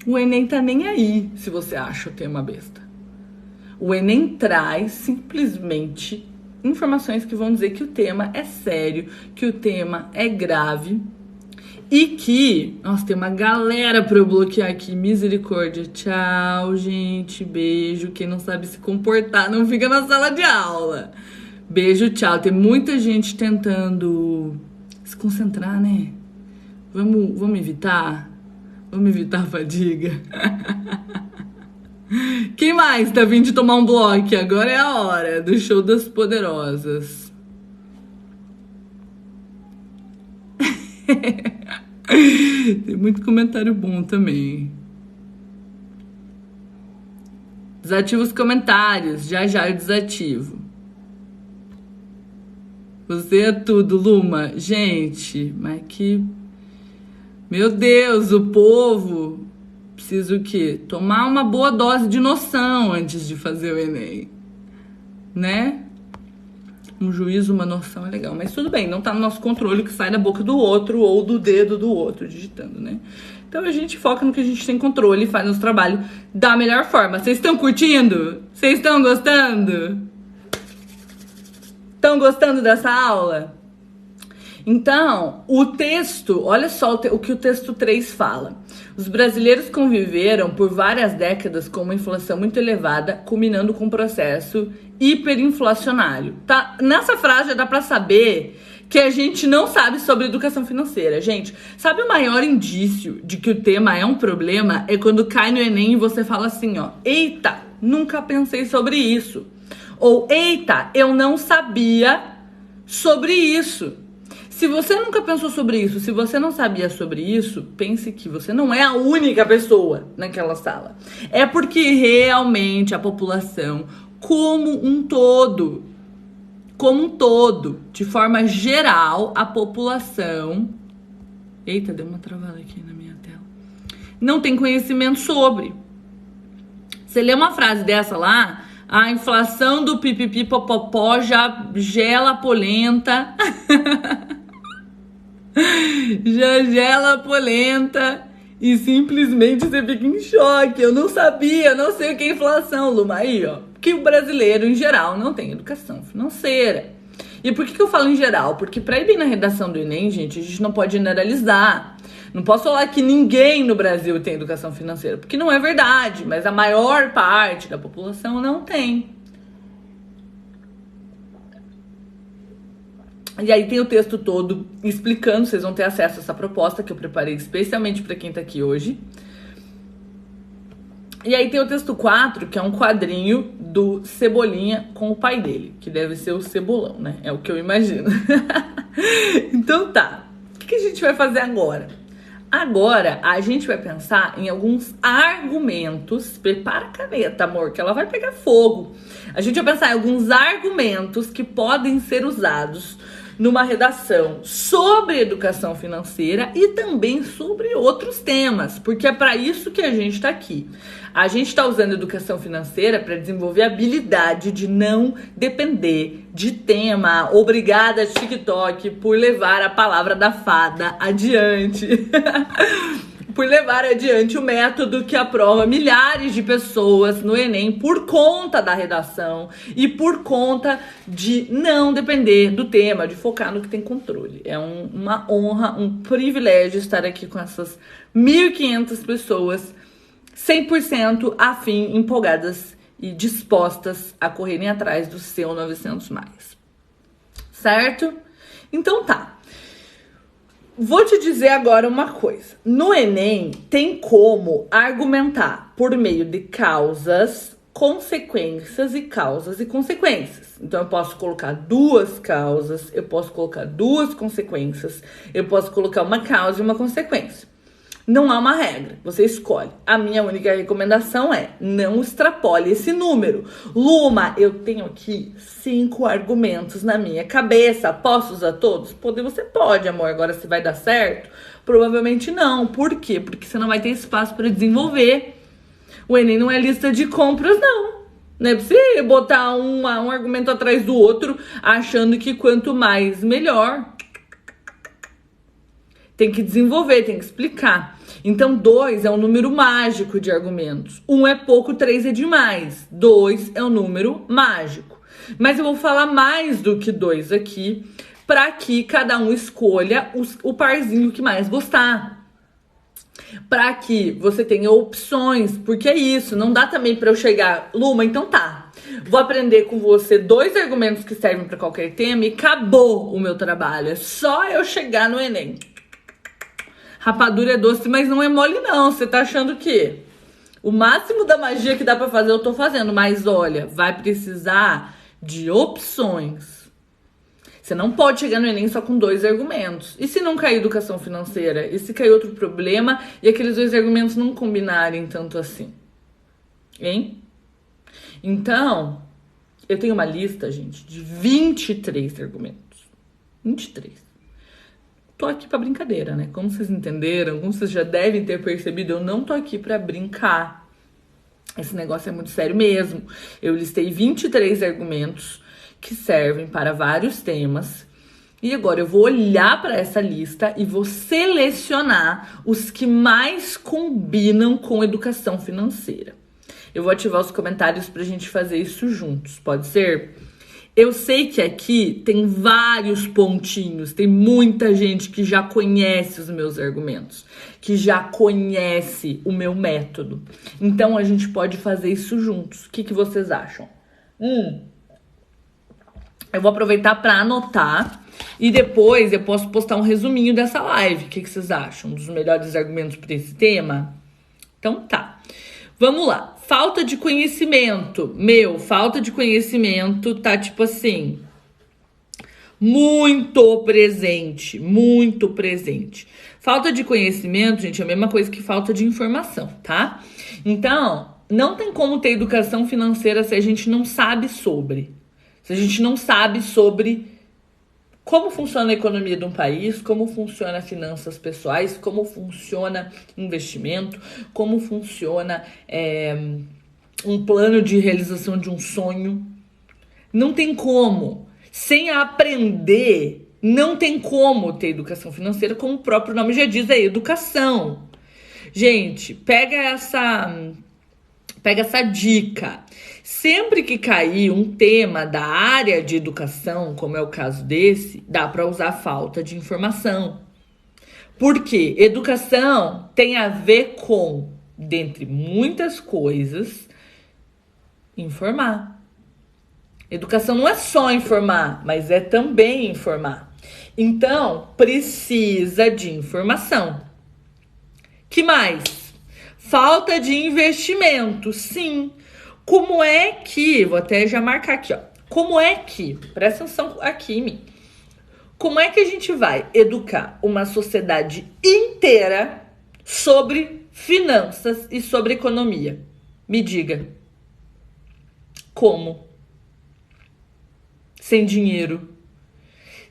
O Enem tá nem aí se você acha o tema besta. O Enem traz simplesmente informações que vão dizer que o tema é sério, que o tema é grave e que... Nossa, tem uma galera pra eu bloquear aqui, misericórdia. Tchau, gente, beijo. Quem não sabe se comportar não fica na sala de aula. Beijo, tchau. Tem muita gente tentando se concentrar, né? Vamos evitar? Vamos evitar a fadiga. Quem mais tá vindo de tomar um bloco? Agora é a hora do show das poderosas. Tem muito comentário bom também. Desativa os comentários. Já eu desativo. Você é tudo, Luma. Gente, mas que... Meu Deus, o povo... Precisa o quê? Tomar uma boa dose de noção antes de fazer o Enem, né? Um juízo, uma noção é legal, mas tudo bem, não tá no nosso controle o que sai da boca do outro ou do dedo do outro digitando, né? Então a gente foca no que a gente tem controle e faz nosso trabalho da melhor forma. Vocês estão curtindo? Vocês estão gostando? Estão gostando dessa aula? Então, o texto, olha só o que o texto 3 fala. Os brasileiros conviveram por várias décadas com uma inflação muito elevada, culminando com um processo hiperinflacionário. Tá? Nessa frase já dá pra saber que a gente não sabe sobre educação financeira. Gente, sabe o maior indício de que o tema é um problema? É quando cai no Enem e você fala assim, ó: eita, nunca pensei sobre isso. Ou, eita, eu não sabia sobre isso. Se você nunca pensou sobre isso, se você não sabia sobre isso, pense que você não é a única pessoa naquela sala. É porque realmente a população, como um todo, de forma geral, a população... Eita, deu uma travada aqui na minha tela. Não tem conhecimento sobre. Você lê uma frase dessa lá, a inflação do pipipi popopó já gela a polenta... Já gela a polenta e simplesmente você fica em choque. Eu não sabia, não sei o que é inflação, Luma. Aí, ó, que o brasileiro em geral não tem educação financeira. E por que eu falo em geral? Porque para ir bem na redação do Enem, gente, a gente não pode generalizar. Não posso falar que ninguém no Brasil tem educação financeira, porque não é verdade, mas a maior parte da população não tem. E aí tem o texto todo explicando, vocês vão ter acesso a essa proposta que eu preparei especialmente para quem tá aqui hoje. E aí tem o texto 4, que é um quadrinho do Cebolinha com o pai dele, que deve ser o Cebolão, né? É o que eu imagino. Então tá, o que a gente vai fazer agora? Agora a gente vai pensar em alguns argumentos. Prepara a caneta, amor, que ela vai pegar fogo. A gente vai pensar em alguns argumentos que podem ser usados numa redação sobre educação financeira e também sobre outros temas, porque é para isso que a gente está aqui. A gente está usando educação financeira para desenvolver a habilidade de não depender de tema. Obrigada, TikTok, por levar a palavra da fada adiante. Por levar adiante o método que aprova milhares de pessoas no Enem por conta da redação e por conta de não depender do tema, de focar no que tem controle. É uma honra, um privilégio estar aqui com essas 1.500 pessoas 100% afim, empolgadas e dispostas a correrem atrás do seu 900+. Certo? Então tá. Vou te dizer agora uma coisa. No Enem, tem como argumentar por meio de causas, consequências e causas e consequências. Então, eu posso colocar 2 causas, eu posso colocar 2 consequências, eu posso colocar uma causa e uma consequência. Não há uma regra, você escolhe. A minha única recomendação é não extrapole esse número. Luma, eu tenho aqui 5 argumentos na minha cabeça. Posso usar todos? Você pode, amor. Agora, se vai dar certo? Provavelmente não. Por quê? Porque você não vai ter espaço para desenvolver. O Enem não é lista de compras, não. Não é pra você botar um argumento atrás do outro, achando que quanto mais, melhor. Tem que desenvolver, tem que explicar. Então, 2 é um número mágico de argumentos. 1 é pouco, 3 é demais. 2 é um número mágico. Mas eu vou falar mais do que 2 aqui, para que cada um escolha o parzinho que mais gostar. Para que você tenha opções, porque é isso, não dá também para eu chegar, Luma, então tá. Vou aprender com você 2 argumentos que servem para qualquer tema e acabou o meu trabalho. É só eu chegar no Enem. Rapadura é doce, mas não é mole não. Você tá achando que o máximo da magia que dá pra fazer eu tô fazendo. Mas olha, vai precisar de opções. Você não pode chegar no Enem só com 2 argumentos. E se não cair educação financeira? E se cair outro problema e aqueles 2 argumentos não combinarem tanto assim? Hein? Então, eu tenho uma lista, gente, de 23 argumentos. 23. Tô aqui pra brincadeira, né? Como vocês entenderam, como vocês já devem ter percebido, eu não tô aqui pra brincar. Esse negócio é muito sério mesmo. Eu listei 23 argumentos que servem para vários temas. E agora eu vou olhar para essa lista e vou selecionar os que mais combinam com educação financeira. Eu vou ativar os comentários pra gente fazer isso juntos, pode ser? Eu sei que aqui tem vários pontinhos, tem muita gente que já conhece os meus argumentos, que já conhece o meu método. Então, a gente pode fazer isso juntos. O que vocês acham? Eu vou aproveitar para anotar e depois eu posso postar um resuminho dessa live. O que vocês acham? Dos melhores argumentos para esse tema? Então, tá. Vamos lá. Falta de conhecimento. Falta de conhecimento tá tipo assim, muito presente, muito presente. Falta de conhecimento, gente, é a mesma coisa que falta de informação, tá? Então, não tem como ter educação financeira se a gente não sabe sobre. Se a gente não sabe sobre como funciona a economia de um país, como funciona finanças pessoais, como funciona investimento, como funciona um plano de realização de um sonho. Não tem como. Sem aprender, não tem como ter educação financeira, como o próprio nome já diz, é educação. Gente, pega essa dica. Sempre que cair um tema da área de educação, como é o caso desse, dá para usar falta de informação. Porque educação tem a ver com, dentre muitas coisas, informar. Educação não é só informar, mas é também informar. Então, precisa de informação. Que mais? Falta de investimento, sim. Como é que, vou até já marcar aqui, ó. Como é que, presta atenção aqui em mim. Como é que a gente vai educar uma sociedade inteira sobre finanças e sobre economia? Me diga. Como? Sem dinheiro.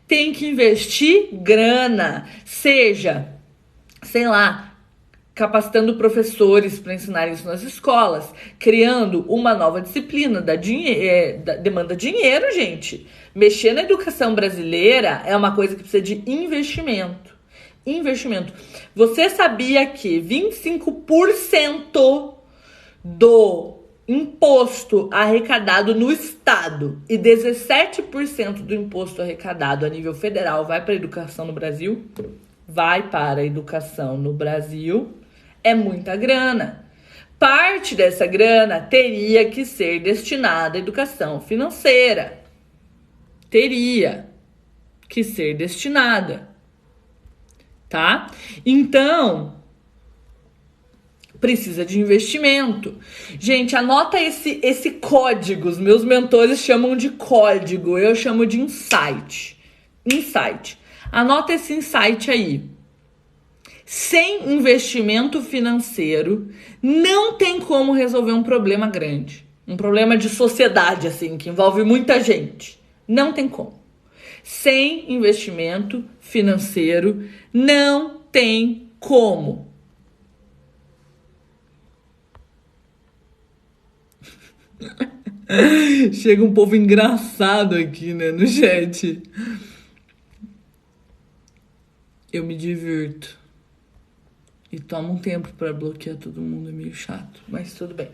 Tem que investir grana, seja, sei lá, capacitando professores para ensinar isso nas escolas, criando uma nova disciplina, demanda dinheiro, gente. Mexer na educação brasileira é uma coisa que precisa de investimento. Investimento. Você sabia que 25% do imposto arrecadado no estado e 17% do imposto arrecadado a nível federal vai para a educação no Brasil? Vai para a educação no Brasil. É muita grana. Parte dessa grana teria que ser destinada à educação financeira. Teria que ser destinada. Tá? Então, precisa de investimento. Gente, anota esse código. Os meus mentores chamam de código. Eu chamo de insight. Insight. Anota esse insight aí. Sem investimento financeiro, não tem como resolver um problema grande. Um problema de sociedade, assim, que envolve muita gente. Não tem como. Sem investimento financeiro, não tem como. Chega um povo engraçado aqui, né, no chat. Eu me divirto. E toma um tempo para bloquear todo mundo, é meio chato, mas tudo bem.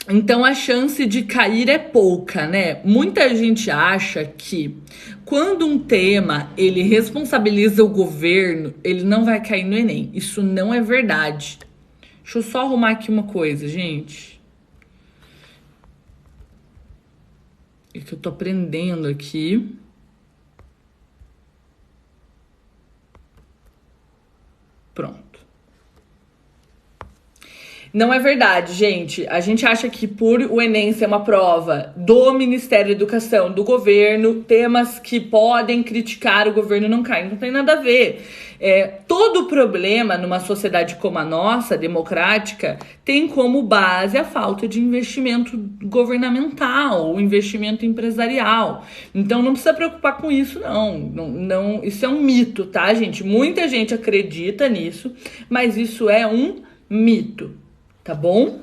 Então a chance de cair é pouca, né? Muita gente acha que quando um tema ele responsabiliza o governo, ele não vai cair no Enem. Isso não é verdade. Deixa eu só arrumar aqui uma coisa, gente. É que eu tô aprendendo aqui. Pronto. Não é verdade, gente. A gente acha que por o Enem ser uma prova do Ministério da Educação, do governo, temas que podem criticar o governo não caem. Não tem nada a ver. Todo problema numa sociedade como a nossa, democrática, tem como base a falta de investimento governamental, o investimento empresarial. Então não precisa preocupar com isso, não. Isso é um mito, tá, gente? Muita gente acredita nisso, mas isso é um mito. Tá bom?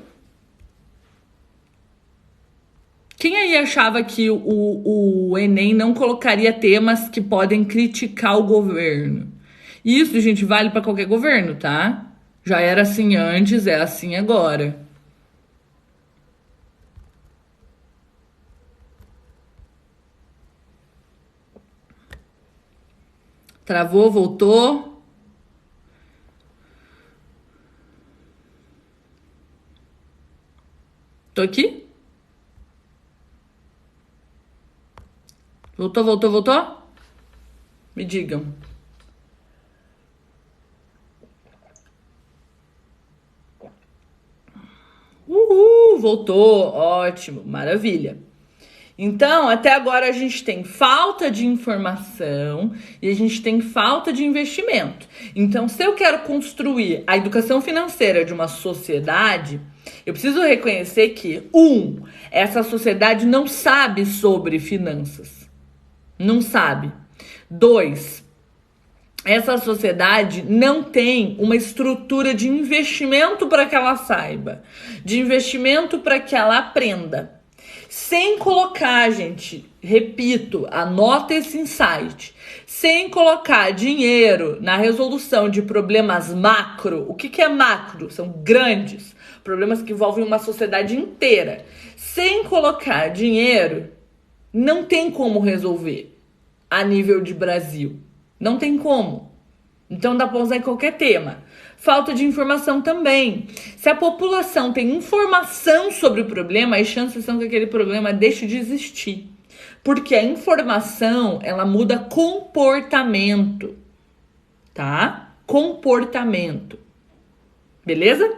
Quem aí achava que o Enem não colocaria temas que podem criticar o governo? Isso, gente, vale para qualquer governo, tá? Já era assim antes, é assim agora. Travou, voltou. Tô aqui? Voltou? Me digam. Voltou. Ótimo, maravilha. Então, até agora a gente tem falta de informação e a gente tem falta de investimento. Então, se eu quero construir a educação financeira de uma sociedade, eu preciso reconhecer que, essa sociedade não sabe sobre finanças. Não sabe. 2, essa sociedade não tem uma estrutura de investimento para que ela saiba, de investimento para que ela aprenda. Sem colocar, gente, repito, anota esse insight, sem colocar dinheiro na resolução de problemas macro. O que é macro? São grandes problemas que envolvem uma sociedade inteira. Sem colocar dinheiro, não tem como resolver a nível de Brasil. Não tem como. Então dá para usar em qualquer tema. Falta de informação também. Se a população tem informação sobre o problema, as chances são que aquele problema deixe de existir. Porque a informação, ela muda comportamento, tá? Comportamento. Beleza?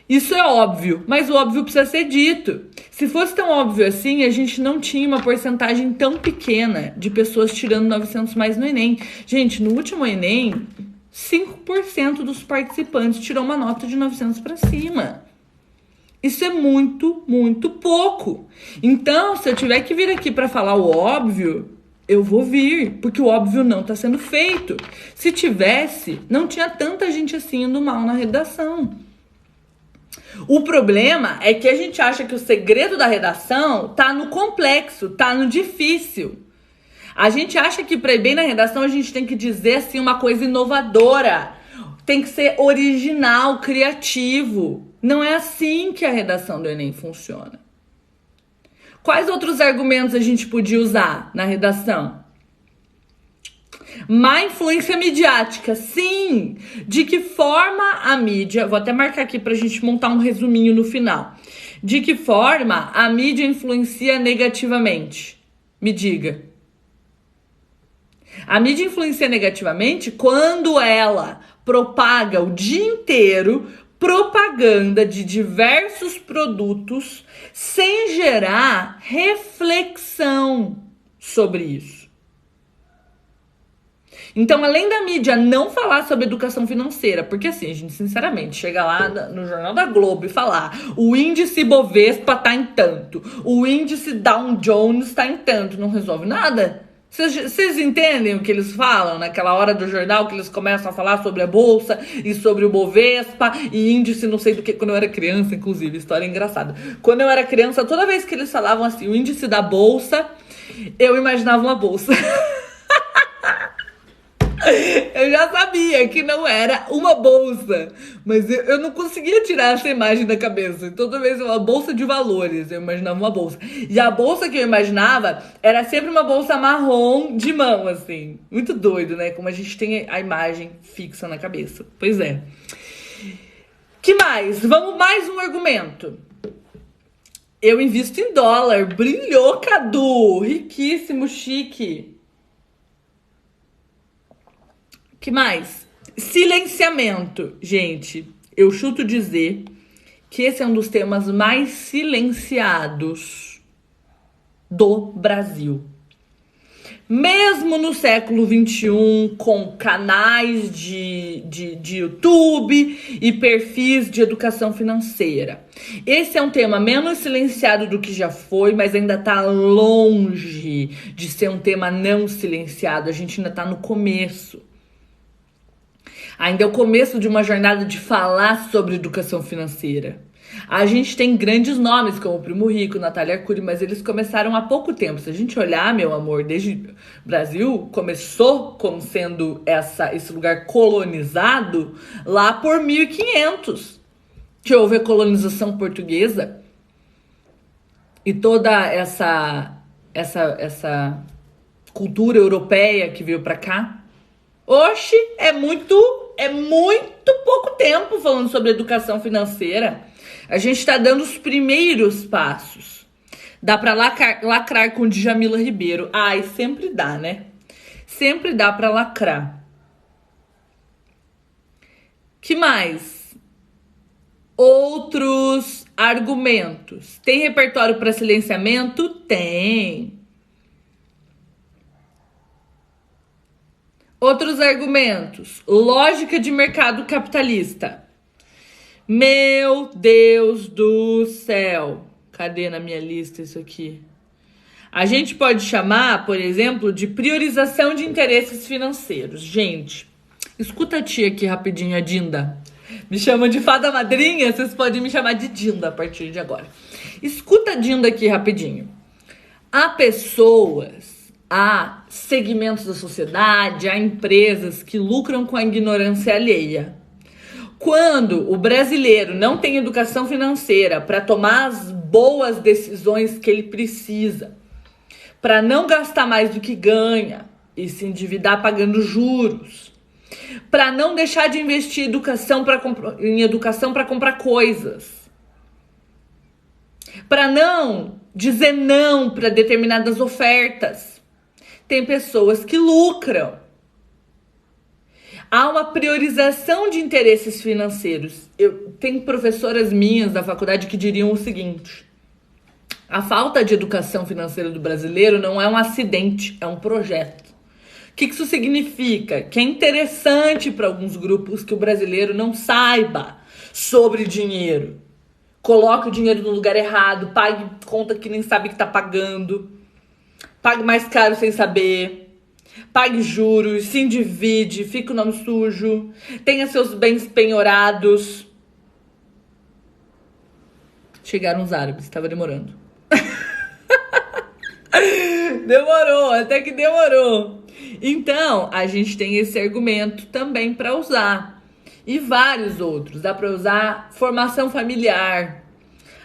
Isso é óbvio, mas o óbvio precisa ser dito. Se fosse tão óbvio assim, a gente não tinha uma porcentagem tão pequena de pessoas tirando 900 mais no Enem. Gente, no último Enem, 5% dos participantes tirou uma nota de 900 para cima. Isso é muito, muito pouco. Então, se eu tiver que vir aqui para falar o óbvio, eu vou vir, porque o óbvio não está sendo feito. Se tivesse, não tinha tanta gente assim indo mal na redação. O problema é que a gente acha que o segredo da redação tá no complexo, tá no difícil. A gente acha que para ir bem na redação a gente tem que dizer assim uma coisa inovadora. Tem que ser original, criativo. Não é assim que a redação do Enem funciona. Quais outros argumentos a gente podia usar na redação? Má influência midiática, sim! De que forma a mídia... Vou até marcar aqui pra gente montar um resuminho no final. De que forma a mídia influencia negativamente? Me diga. A mídia influencia negativamente quando ela propaga o dia inteiro propaganda de diversos produtos sem gerar reflexão sobre isso. Então, além da mídia não falar sobre educação financeira, porque assim, a gente sinceramente chega lá no Jornal da Globo e falar o índice Bovespa tá em tanto, o índice Dow Jones tá em tanto, não resolve nada? Vocês entendem o que eles falam naquela hora do jornal que eles começam a falar sobre a bolsa e sobre o Bovespa e índice não sei do que? Quando eu era criança, inclusive, história engraçada. Quando eu era criança, toda vez que eles falavam assim, o índice da bolsa, eu imaginava uma bolsa. Eu já sabia que não era uma bolsa, mas eu não conseguia tirar essa imagem da cabeça. Toda vez uma bolsa de valores, eu imaginava uma bolsa. E a bolsa que eu imaginava era sempre uma bolsa marrom de mão, assim. Muito doido, né? Como a gente tem a imagem fixa na cabeça. Pois é. Que mais? Vamos mais um argumento. Eu invisto em dólar. Brilhou, Cadu. Riquíssimo, chique. Que mais? Silenciamento. Gente, eu chuto dizer que esse é um dos temas mais silenciados do Brasil. Mesmo no século XXI, com canais de YouTube e perfis de educação financeira. Esse é um tema menos silenciado do que já foi, mas ainda está longe de ser um tema não silenciado. A gente ainda está no começo. Ainda é o começo de uma jornada de falar sobre educação financeira. A gente tem grandes nomes como o Primo Rico, Natália Arcuri, mas eles começaram há pouco tempo. Se a gente olhar, meu amor, desde o Brasil começou como sendo esse lugar colonizado lá por 1500, que houve a colonização portuguesa e toda essa cultura europeia que veio pra cá. Oxe, é muito pouco tempo falando sobre educação financeira. A gente está dando os primeiros passos. Dá para lacrar com Djamila Ribeiro. Ai, sempre dá, né? Sempre dá para lacrar. Que mais? Outros argumentos. Tem repertório para silenciamento? Tem. Outros argumentos. Lógica de mercado capitalista. Meu Deus do céu. Cadê na minha lista isso aqui? A gente pode chamar, por exemplo, de priorização de interesses financeiros. Gente, escuta a tia aqui rapidinho, a Dinda. Me chama de fada madrinha, vocês podem me chamar de Dinda a partir de agora. Escuta a Dinda aqui rapidinho. Há pessoas, há segmentos da sociedade, há empresas que lucram com a ignorância alheia. Quando o brasileiro não tem educação financeira para tomar as boas decisões que ele precisa, para não gastar mais do que ganha e se endividar pagando juros, para não deixar de investir em educação para comprar coisas, para não dizer não para determinadas ofertas, tem pessoas que lucram. Há uma priorização de interesses financeiros. Eu tenho professoras minhas da faculdade que diriam o seguinte: a falta de educação financeira do brasileiro não é um acidente, é um projeto. O que isso significa? Que é interessante para alguns grupos que o brasileiro não saiba sobre dinheiro. Coloque o dinheiro no lugar errado, pague conta que nem sabe que está pagando, pague mais caro sem saber, pague juros, se endivide, fica o nome sujo, tenha seus bens penhorados. Chegaram os árabes, estava demorando. Demorou, até que demorou. Então, a gente tem esse argumento também para usar. E vários outros. Dá para usar formação familiar.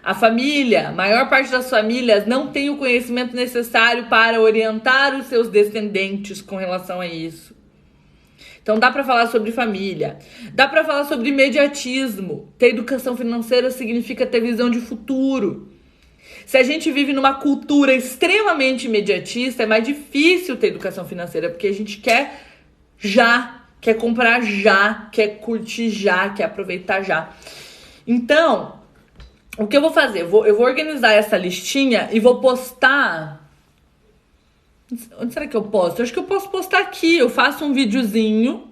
A família, a maior parte das famílias não tem o conhecimento necessário para orientar os seus descendentes com relação a isso. Então dá para falar sobre família. Dá para falar sobre imediatismo. Ter educação financeira significa ter visão de futuro. Se a gente vive numa cultura extremamente imediatista, é mais difícil ter educação financeira, porque a gente quer já, quer comprar já, quer curtir já, quer aproveitar já. Então, o que eu vou fazer? Eu vou organizar essa listinha e vou postar. Onde será que eu posto? Eu acho que eu posso postar aqui. Eu faço um videozinho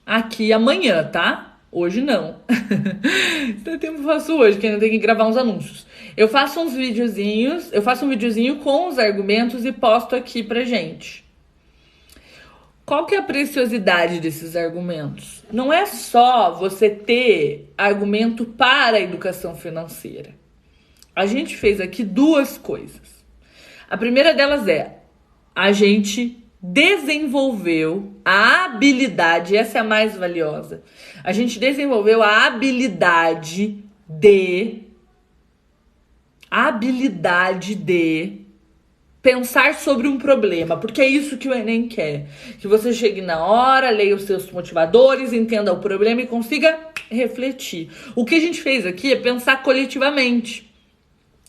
aqui amanhã, tá? Hoje não. Se tempo eu faço hoje, que ainda tem que gravar uns anúncios. Eu faço um videozinho com os argumentos e posto aqui pra gente. Qual que é a preciosidade desses argumentos? Não é só você ter argumento para a educação financeira. A gente fez aqui duas coisas. A primeira delas é, a gente desenvolveu a habilidade, essa é a mais valiosa. A gente desenvolveu a habilidade de pensar sobre um problema, porque é isso que o Enem quer. Que você chegue na hora, leia os seus motivadores, entenda o problema e consiga refletir. O que a gente fez aqui é pensar coletivamente,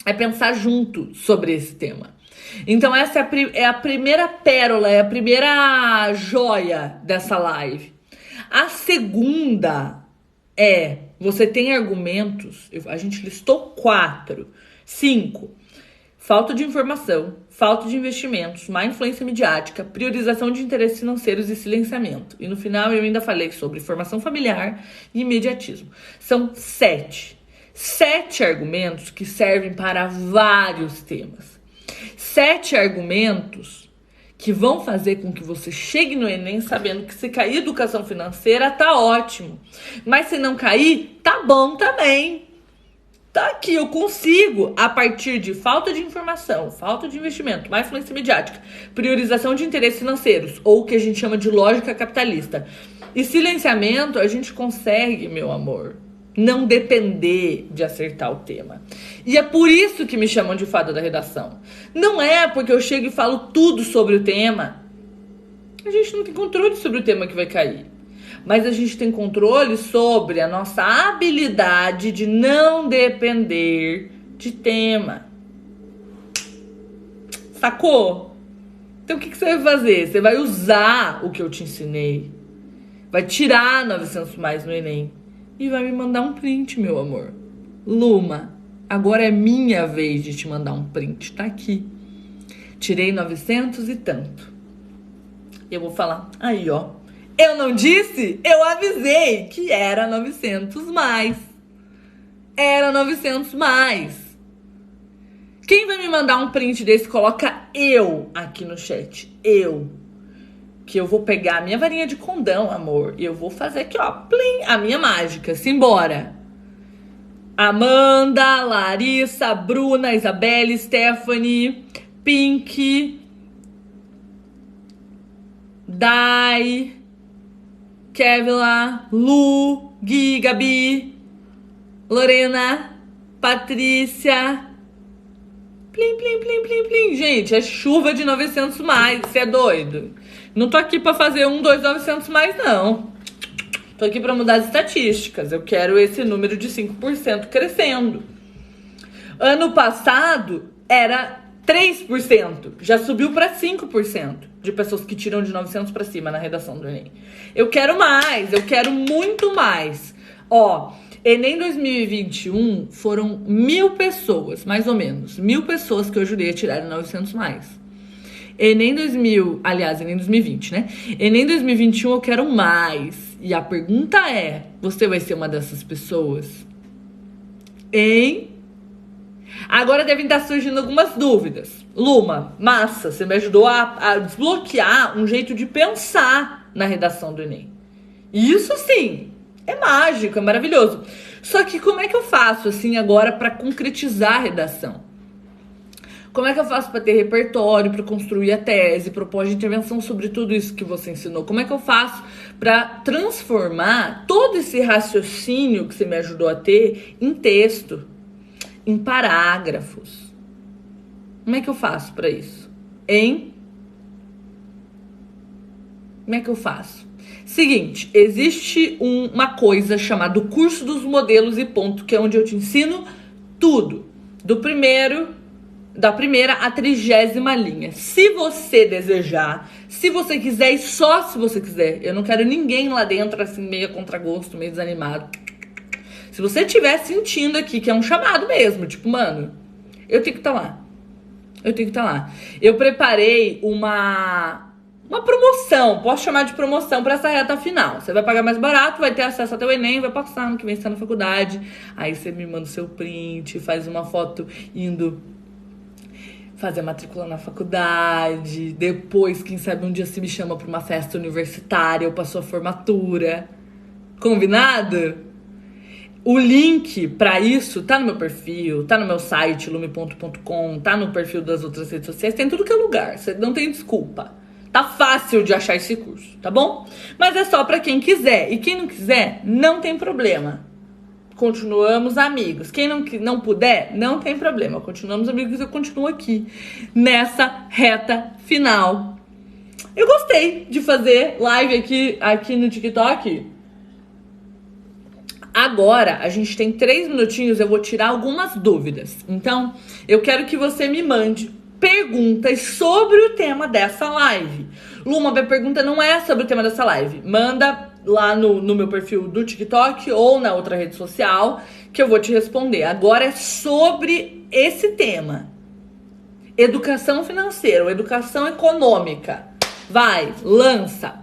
é pensar junto sobre esse tema. Então essa é a primeira pérola, é a primeira joia dessa live. A segunda é, você tem argumentos, a gente listou 5. Falta de informação, falta de investimentos, má influência midiática, priorização de interesses financeiros e silenciamento. E no final eu ainda falei sobre formação familiar e imediatismo. São 7 argumentos que servem para vários temas. 7 argumentos que vão fazer com que você chegue no Enem sabendo que se cair educação financeira, tá ótimo. Mas se não cair, tá bom também. Tá aqui, eu consigo, a partir de falta de informação, falta de investimento, má influência midiática, priorização de interesses financeiros, ou o que a gente chama de lógica capitalista, e silenciamento, a gente consegue, meu amor, não depender de acertar o tema. E é por isso que me chamam de fada da redação. Não é porque eu chego e falo tudo sobre o tema. A gente não tem controle sobre o tema que vai cair. Mas a gente tem controle sobre a nossa habilidade de não depender de tema. Sacou? Então o que você vai fazer? Você vai usar o que eu te ensinei. Vai tirar 900 mais no Enem. E vai me mandar um print, meu amor. Luma, agora é minha vez de te mandar um print. Tá aqui. Tirei 900 e tanto. Eu vou falar, aí ó. Eu não disse? Eu avisei que era 900 mais. Era 900 mais. Quem vai me mandar um print desse, coloca eu aqui no chat. Eu. Que eu vou pegar a minha varinha de condão, amor. E eu vou fazer aqui, ó. Plim, a minha mágica. Simbora. Amanda, Larissa, Bruna, Isabelle, Stephanie, Pink, Dai, Kevila, Lu, Gui, Gabi, Lorena, Patrícia. Plim, plim, plim, plim, plim. Gente, é chuva de 900 mais, você é doido? Não tô aqui pra fazer 900 mais, não. Tô aqui pra mudar as estatísticas. Eu quero esse número de 5% crescendo. Ano passado era 3%. Já subiu pra 5% de pessoas que tiram de 900 pra cima na redação do Enem. Eu quero mais, eu quero muito mais. Ó, Enem 2021 foram 1.000 pessoas, mais ou menos. 1.000 pessoas que eu jurei a tirar 900 mais. Enem 2020, né? Enem 2021 eu quero mais. E a pergunta é, você vai ser uma dessas pessoas? Hein? Agora devem estar surgindo algumas dúvidas. Luma, massa, você me ajudou a desbloquear um jeito de pensar na redação do Enem. Isso sim, é mágico, é maravilhoso. Só que como é que eu faço assim agora para concretizar a redação? Como é que eu faço para ter repertório, para construir a tese, proposta de intervenção sobre tudo isso que você ensinou? Como é que eu faço para transformar todo esse raciocínio que você me ajudou a ter em texto, em parágrafos? Como é que eu faço para isso? Hein? Como é que eu faço? Seguinte, existe uma coisa chamada curso dos modelos e ponto, que é onde eu te ensino tudo. Da primeira à 30ª linha. Se você desejar, se você quiser e só se você quiser. Eu não quero ninguém lá dentro assim, meio a contragosto, meio desanimado. Se você estiver sentindo aqui que é um chamado mesmo, tipo, mano, eu tenho que estar lá. Eu tenho que estar lá. Eu preparei uma promoção, posso chamar de promoção para essa reta final. Você vai pagar mais barato, vai ter acesso até o Enem, vai passar no que vem você tá na faculdade. Aí você me manda o seu print, faz uma foto indo fazer a matrícula na faculdade. Depois, quem sabe um dia se me chama para uma festa universitária ou para sua formatura. Combinado? O link para isso tá no meu perfil, tá no meu site lume.com, tá no perfil das outras redes sociais, tem tudo que é lugar, você não tem desculpa. Tá fácil de achar esse curso, tá bom? Mas é só para quem quiser, e quem não quiser, não tem problema. Continuamos amigos. Quem não puder, não tem problema. Continuamos amigos, eu continuo aqui nessa reta final. Eu gostei de fazer live aqui no TikTok. Agora, a gente tem 3 minutinhos, eu vou tirar algumas dúvidas. Então, eu quero que você me mande perguntas sobre o tema dessa live. Luma, minha pergunta não é sobre o tema dessa live. Manda lá no meu perfil do TikTok ou na outra rede social que eu vou te responder. Agora é sobre esse tema. Educação financeira, ou educação econômica. Vai, lança.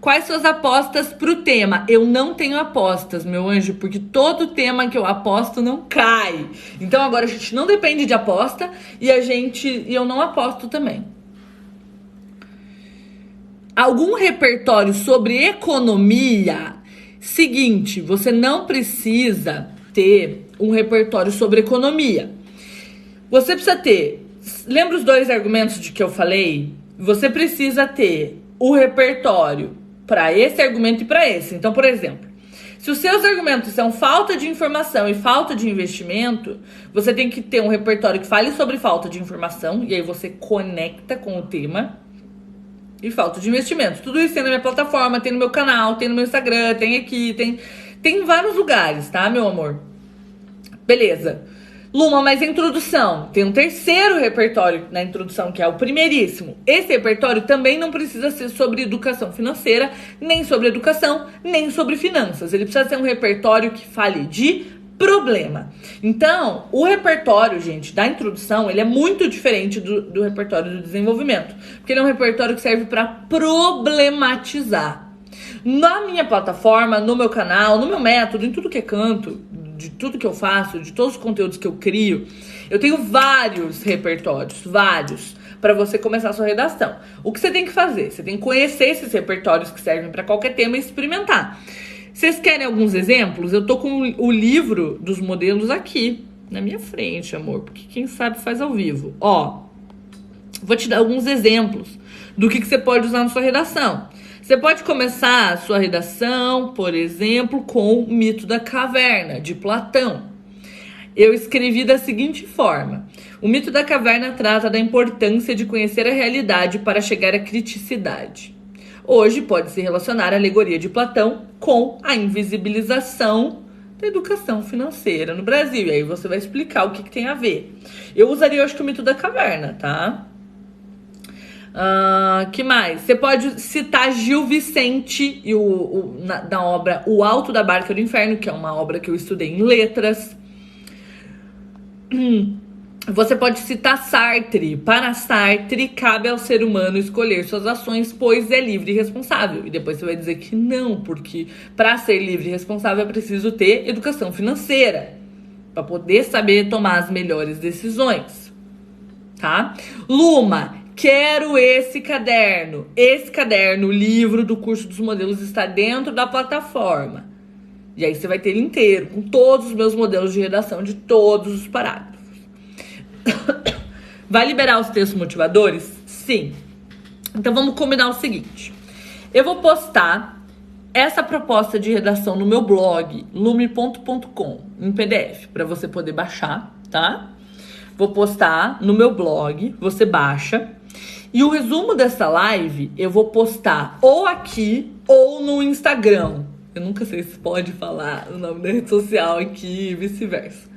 Quais suas apostas pro tema? Eu não tenho apostas, meu anjo, porque todo tema que eu aposto não cai. Então agora a gente não depende de aposta e eu não aposto também. Algum repertório sobre economia? Seguinte, você não precisa ter um repertório sobre economia. Você precisa ter, lembra os 2 argumentos de que eu falei? Você precisa ter o repertório para esse argumento e para esse. Então, por exemplo, se os seus argumentos são falta de informação e falta de investimento, você tem que ter um repertório que fale sobre falta de informação, e aí você conecta com o tema, e falta de investimento. Tudo isso tem na minha plataforma, tem no meu canal, tem no meu Instagram, tem aqui, tem em vários lugares, tá, meu amor? Beleza. Luma, mas a introdução, tem um 3º repertório na introdução, que é o primeiríssimo. Esse repertório também não precisa ser sobre educação financeira, nem sobre educação, nem sobre finanças. Ele precisa ser um repertório que fale de problema. Então, o repertório, gente, da introdução, ele é muito diferente do repertório do desenvolvimento, porque ele é um repertório que serve para problematizar. Na minha plataforma, no meu canal, no meu método, em tudo que é canto, de tudo que eu faço, de todos os conteúdos que eu crio, eu tenho vários repertórios, para você começar a sua redação. O que você tem que fazer? Você tem que conhecer esses repertórios que servem para qualquer tema e experimentar. Vocês querem alguns exemplos? Eu tô com o livro dos modelos aqui na minha frente, amor, porque quem sabe faz ao vivo. Ó, vou te dar alguns exemplos do que você pode usar na sua redação. Você pode começar a sua redação, por exemplo, com o Mito da Caverna, de Platão. Eu escrevi da seguinte forma: o Mito da Caverna trata da importância de conhecer a realidade para chegar à criticidade. Hoje pode-se relacionar a alegoria de Platão com a invisibilização da educação financeira no Brasil. E aí você vai explicar o que tem a ver. Eu usaria, eu acho que o Mito da Caverna, tá? Que mais? Você pode citar Gil Vicente e da obra O Alto da Barca do Inferno, que é uma obra que eu estudei em letras. Você pode citar Sartre. Para Sartre, cabe ao ser humano escolher suas ações, pois é livre e responsável. E depois você vai dizer que não, porque para ser livre e responsável é preciso ter educação financeira, para poder saber tomar as melhores decisões, tá? Luma, quero esse caderno. Esse caderno, o livro do curso dos modelos, está dentro da plataforma. E aí você vai ter ele inteiro, com todos os meus modelos de redação de todos os parágrafos. Vai liberar os textos motivadores? Sim. Então vamos combinar o seguinte. Eu vou postar essa proposta de redação no meu blog, lume.com, em PDF, para você poder baixar, tá? Vou postar no meu blog, você baixa. E o resumo dessa live eu vou postar ou aqui ou no Instagram. Eu nunca sei se pode falar o nome da rede social aqui e vice-versa,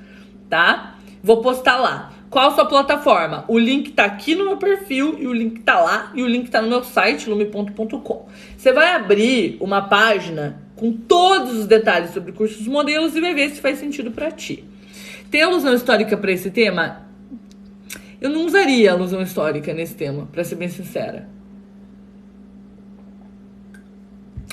tá? Vou postar lá. Qual a sua plataforma? O link tá aqui no meu perfil e o link tá lá e o link tá no meu site, lume.com. Você vai abrir uma página com todos os detalhes sobre cursos modelos e vai ver se faz sentido pra ti. Tem alusão histórica pra esse tema? Eu não usaria alusão histórica nesse tema, pra ser bem sincera.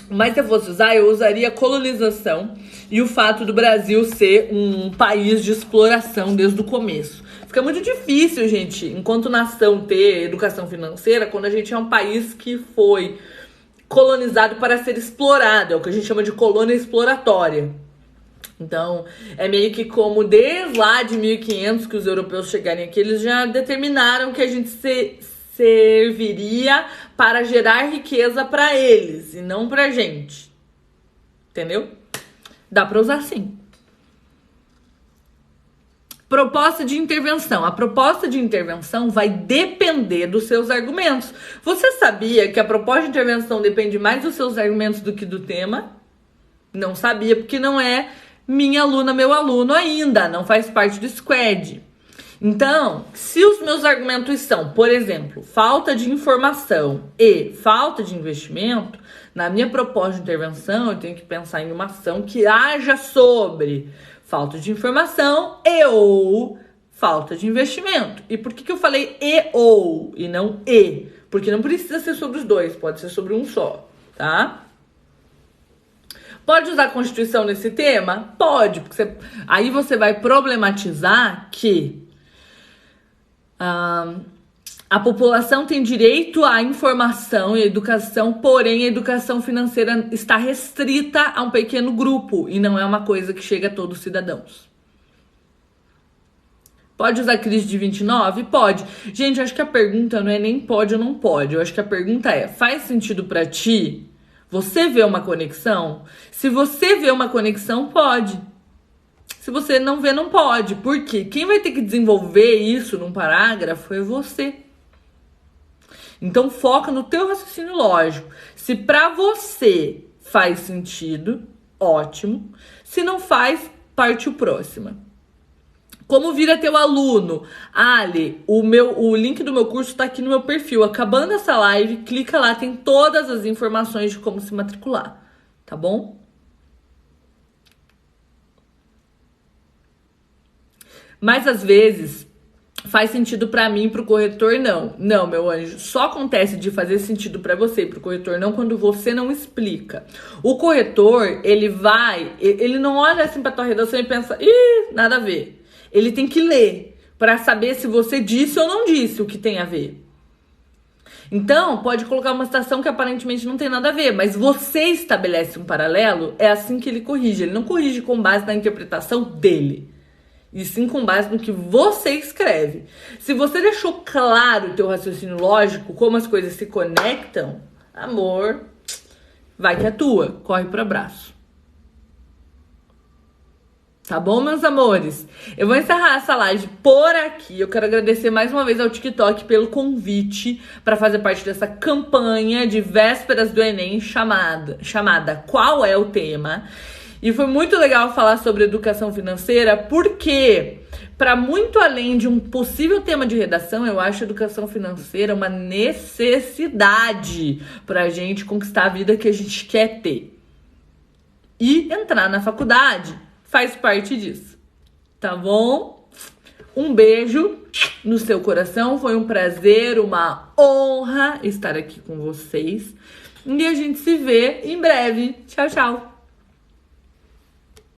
Mas se eu fosse usar, eu usaria colonização e o fato do Brasil ser um país de exploração desde o começo. Fica muito difícil, gente, enquanto nação, ter educação financeira quando a gente é um país que foi colonizado para ser explorado. É o que a gente chama de colônia exploratória. Então, é meio que como desde lá de 1500 que os europeus chegarem aqui, eles já determinaram que a gente serviria para gerar riqueza para eles e não pra gente. Entendeu? Dá pra usar sim. Proposta de intervenção. A proposta de intervenção vai depender dos seus argumentos. Você sabia que a proposta de intervenção depende mais dos seus argumentos do que do tema? Não sabia, porque não é minha aluna, meu aluno ainda. Não faz parte do squad. Então, se os meus argumentos são, por exemplo, falta de informação e falta de investimento, na minha proposta de intervenção eu tenho que pensar em uma ação que haja sobre falta de informação e ou falta de investimento. E por que eu falei e ou e não e? Porque não precisa ser sobre os dois, pode ser sobre um só, tá? Pode usar a Constituição nesse tema? Pode, porque aí você vai problematizar que a população tem direito à informação e à educação, porém a educação financeira está restrita a um pequeno grupo e não é uma coisa que chega a todos os cidadãos. Pode usar a crise de 29? Pode. Gente, eu acho que a pergunta não é nem pode ou não pode. Eu acho que a pergunta é, faz sentido pra ti? Você vê uma conexão? Se você vê uma conexão, pode. Se você não vê, não pode. Por quê? Quem vai ter que desenvolver isso num parágrafo é você. Então, foca no teu raciocínio lógico. Se pra você faz sentido, ótimo. Se não faz, partiu próxima. Como vira teu aluno? Ali, o link do meu curso tá aqui no meu perfil. Acabando essa live, clica lá, tem todas as informações de como se matricular. Tá bom? Mas às vezes faz sentido pra mim e pro corretor não. Não, meu anjo, só acontece de fazer sentido pra você e pro corretor não quando você não explica. O corretor, ele não olha assim pra tua redação e pensa, ih, nada a ver. Ele tem que ler pra saber se você disse ou não disse o que tem a ver. Então, pode colocar uma citação que aparentemente não tem nada a ver, mas você estabelece um paralelo, é assim que ele corrige. Ele não corrige com base na interpretação dele, e sim com base no que você escreve. Se você deixou claro o teu raciocínio lógico, como as coisas se conectam, amor, vai que é tua, corre pro abraço. Tá bom, meus amores? Eu vou encerrar essa live por aqui. Eu quero agradecer mais uma vez ao TikTok pelo convite para fazer parte dessa campanha de vésperas do Enem chamada Qual é o Tema? E foi muito legal falar sobre educação financeira, porque para muito além de um possível tema de redação, eu acho a educação financeira uma necessidade para a gente conquistar a vida que a gente quer ter. E entrar na faculdade faz parte disso, tá bom? Um beijo no seu coração, foi um prazer, uma honra estar aqui com vocês. E a gente se vê em breve. Tchau, tchau!